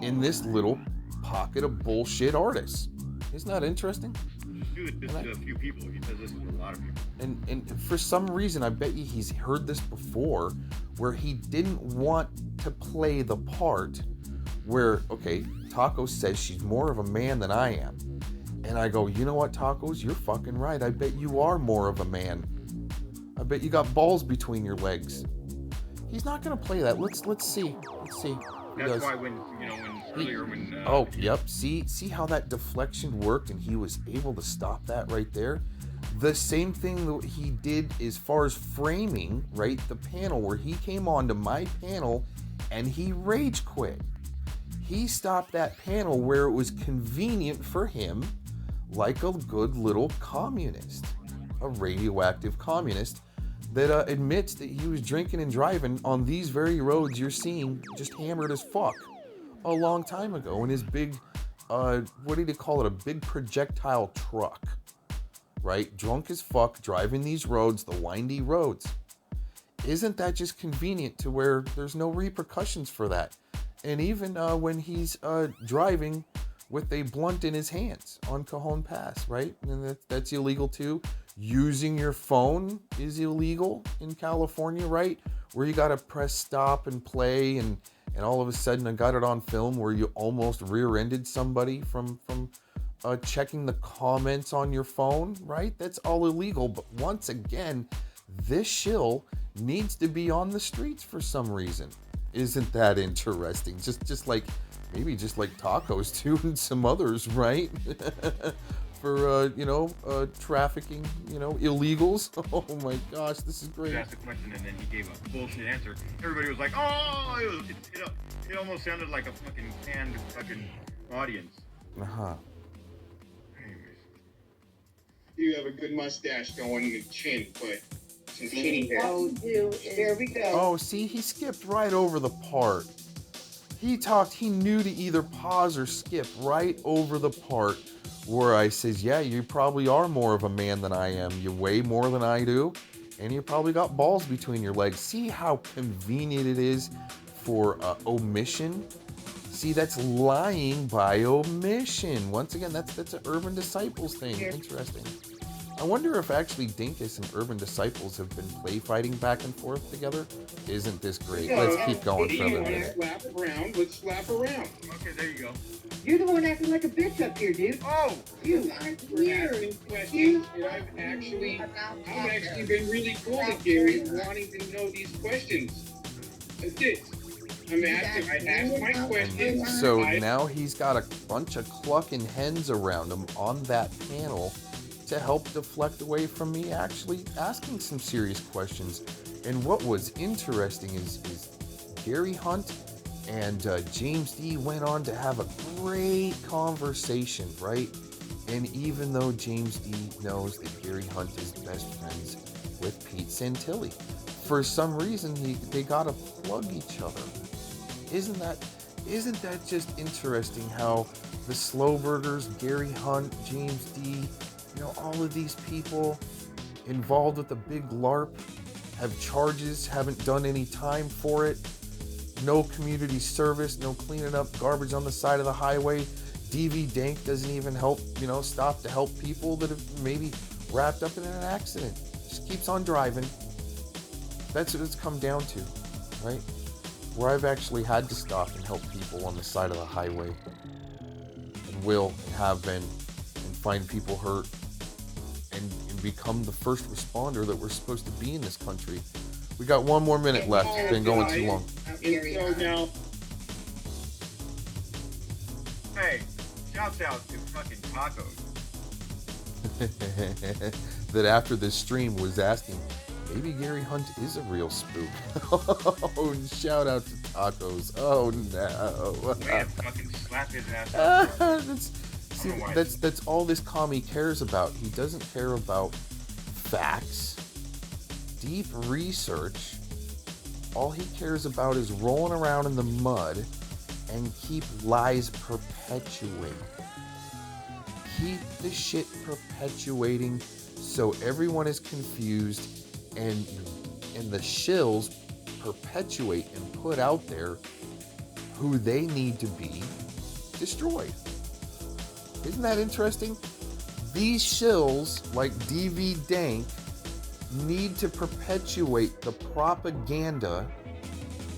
in this little pocket of bullshit artists. Isn't that interesting? Do this to a few people. He does this to a lot of people. And for some reason, I bet you he's heard this before, where he didn't want to play the part where, okay, Taco says she's more of a man than I am. And I go, you know what, Tacos? You're fucking right. I bet you are more of a man. I bet you got balls between your legs. He's not gonna play that. Let's see. Let's see. That's why when earlier when yep. See how that deflection worked, and he was able to stop that right there. The same thing that he did as far as framing, right? The panel where he came onto my panel and he rage quit. He stopped that panel where it was convenient for him, like a good little communist, a radioactive communist that admits that he was drinking and driving on these very roads you're seeing, just hammered as fuck, a long time ago in his big, what did he call it? A big projectile truck, right? Drunk as fuck, driving these roads, the windy roads. Isn't that just convenient to where there's no repercussions for that? And even when he's driving with a blunt in his hands on Cajon Pass, right? And that's illegal too. Using your phone is illegal in California, right? Where you gotta press stop and play, and all of a sudden I got it on film where you almost rear-ended somebody from checking the comments on your phone, right? That's all illegal. But once again, this shill needs to be on the streets for some reason. Isn't that interesting? Just like maybe just like Tacos too, and some others, right? For trafficking, illegals. Oh my gosh, this is great. He asked a question and then he gave a bullshit answer. Everybody was like, "Oh!" It almost sounded like a fucking canned fucking audience. You have a good mustache going in the chin, but some shitty hair. Oh, there we go. Oh, see, he skipped right over the part. He knew to either pause or skip right over the part where I says, yeah, you probably are more of a man than I am. You weigh more than I do, and you probably got balls between your legs. See how convenient it is for omission? See, that's lying by omission. Once again, that's an Urban Disciples thing. Interesting. I wonder if actually Dinkus and Urban Disciples have been play fighting back and forth together. Isn't this great? Let's keep going for a minute. Slap around. Let's slap around. Okay, there you go. You're the one acting like a bitch up here, dude. Oh, you aren't here. Questions, and I've actually been really cool with Gary, wanting to know these questions. That's it. I asked my questions. So now he's got a bunch of clucking hens around him on that panel to help deflect away from me actually asking some serious questions. And what was interesting is Gary Hunt and James D went on to have a great conversation, right? And even though James D knows that Gary Hunt is best friends with Pete Santilli, for some reason they gotta plug each other. Isn't that just interesting how the Slowburgers, Gary Hunt, James D, all of these people involved with the big LARP have charges, haven't done any time for it, no community service, no cleaning up garbage on the side of the highway. DV Dank doesn't even help, stop to help people that have maybe wrapped up in an accident. Just keeps on driving. That's what it's come down to, right? Where I've actually had to stop and help people on the side of the highway, and will and have been, and find people hurt, and become the first responder that we're supposed to be in this country. We got one more minute left. It's been going too long. Hey, shouts out to fucking Tacos. That after this stream was asking, maybe Gary Hunt is a real spook. Oh, shout out to Tacos. Oh no. Man, fucking slap his ass. That's all this commie cares about. He doesn't care about facts, deep research. All he cares about is rolling around in the mud and keep lies perpetuating. Keep the shit perpetuating so everyone is confused and and the shills perpetuate and put out there who they need to be destroyed. Isn't that interesting? These shills, like DV Dank, need to perpetuate the propaganda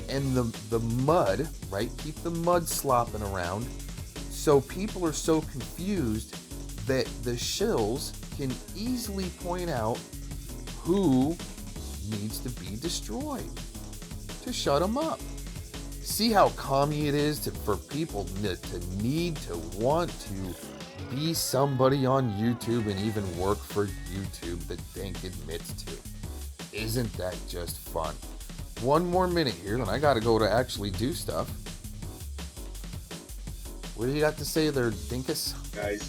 and the mud, right? Keep the mud slopping around. So people are so confused that the shills can easily point out who needs to be destroyed to shut them up. See how commie it is for people to need to want to be somebody on YouTube and even work for YouTube that Dank admits to. Isn't that just fun? One more minute here, and I gotta go to actually do stuff. What do you got to say there, Dinkus? Guys,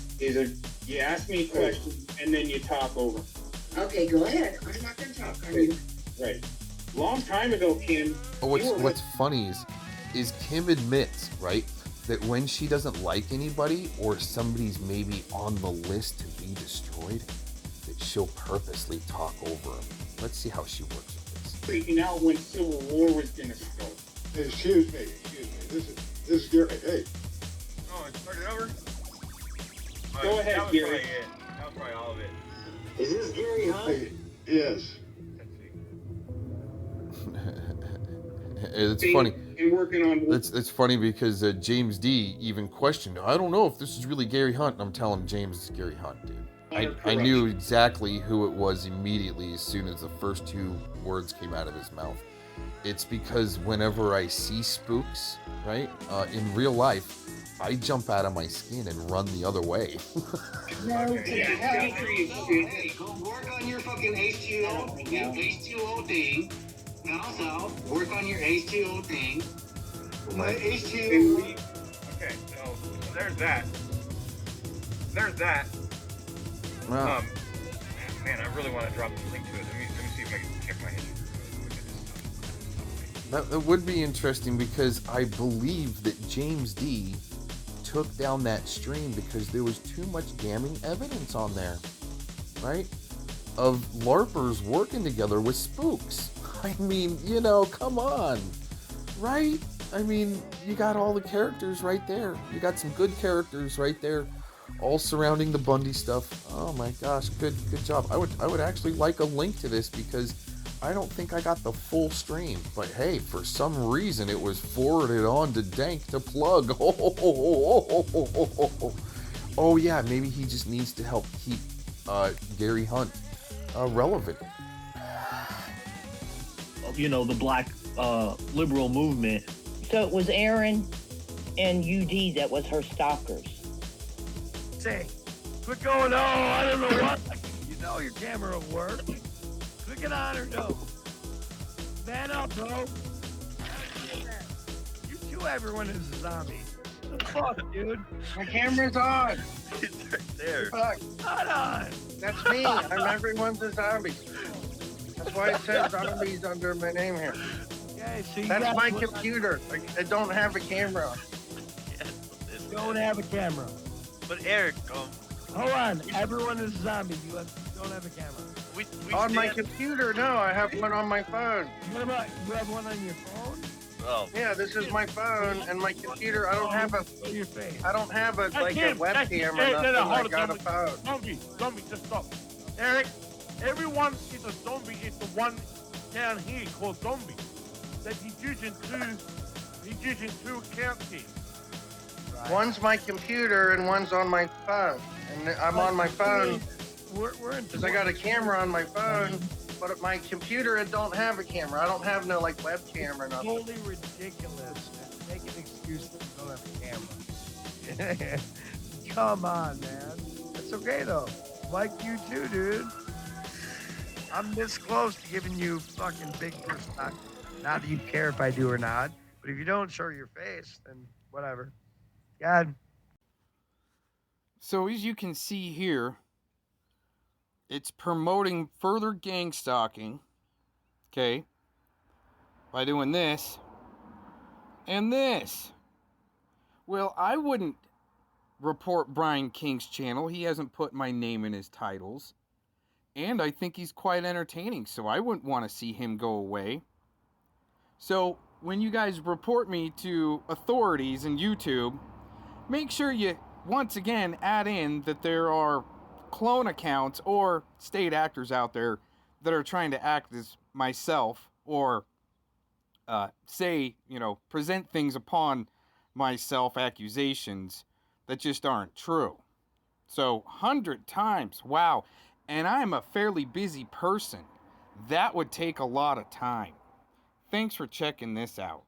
you ask me a question and then you talk over. Okay, go ahead. I'm not gonna talk. I mean, right. Long time ago, Kim. Oh, what's funny is Kim admits, right, that when she doesn't like anybody or somebody's maybe on the list to be destroyed, that she'll purposely talk over them. Let's see how she works with this. Freaking out when Civil War was gonna start. Hey, excuse me. This is Gary. Hey. Oh, it started over? Go ahead, that was Gary. Probably it. That was probably all of it. Is this Gary Hunt? Hey, yes. It's funny. And working on. It's funny because James D even questioned, I don't know if this is really Gary Hunt. And I'm telling him, James, it's Gary Hunt, dude. I knew exactly who it was immediately as soon as the first two words came out of his mouth. It's because whenever I see spooks, right, in real life, I jump out of my skin and run the other way. Hey, go work on your fucking H2O thing. And also, work on your H2O thing. My H2O. Okay, so there's that. There's that. Wow. Man, I really want to drop the link to it. Let me see if I can check my history. That would be interesting because I believe that James D took down that stream because there was too much damning evidence on there, right? Of LARPers working together with spooks. I mean, you know, come on, right? I mean, you got all the characters right there. You got some good characters right there, all surrounding the Bundy stuff. Oh my gosh, good job. I would actually like a link to this because I don't think I got the full stream. But hey, for some reason it was forwarded on to Dank to plug. Oh yeah, maybe he just needs to help keep Gary Hunt relevant. You know, the black liberal movement. So it was Aaron and UD that was her stalkers. Say, quit going, oh, I don't know what. You know your camera will work. Click it on or no. Man up, bro. You kill everyone as a zombie. What the fuck, dude? My camera's on. It's right there. Fuck. Not on. That's me. I'm everyone's a zombie. That's why it says zombies under my name here. Okay, so that's my computer. I don't have a camera. Yes, don't have a camera. But Eric, hold on. Everyone is a zombie. You don't have a camera. We on my computer, no. I have one on my phone. What about you have one on your phone? Oh. Yeah, this is my phone and my computer. I don't have a. Your face. I don't have a like a webcam or nothing. I got a phone. Zombie, just stop. Eric, everyone is a zombie. It's the one down here called zombie. That he's using two account keys. Right. One's my computer and one's on my phone. And I'm on my phone because I got a camera on my phone, but my computer it don't have a camera. I don't have no like webcam or nothing. Totally ridiculous. Make an excuse that you don't have a camera. Come on, man. That's okay though. Like you too, dude. I'm this close to giving you fucking big respect. Not that you care if I do or not, but if you don't show your face, then whatever. God. So as you can see here, it's promoting further gang stalking, okay, by doing this and this. Well, I wouldn't report Brian King's channel. He hasn't put my name in his titles. And I think he's quite entertaining, so I wouldn't want to see him go away. So when you guys report me to authorities in YouTube, make sure you once again add in that there are clone accounts or state actors out there that are trying to act as myself or say, present things upon myself, accusations that just aren't true. So 100 times, wow. And I'm a fairly busy person. That would take a lot of time. Thanks for checking this out.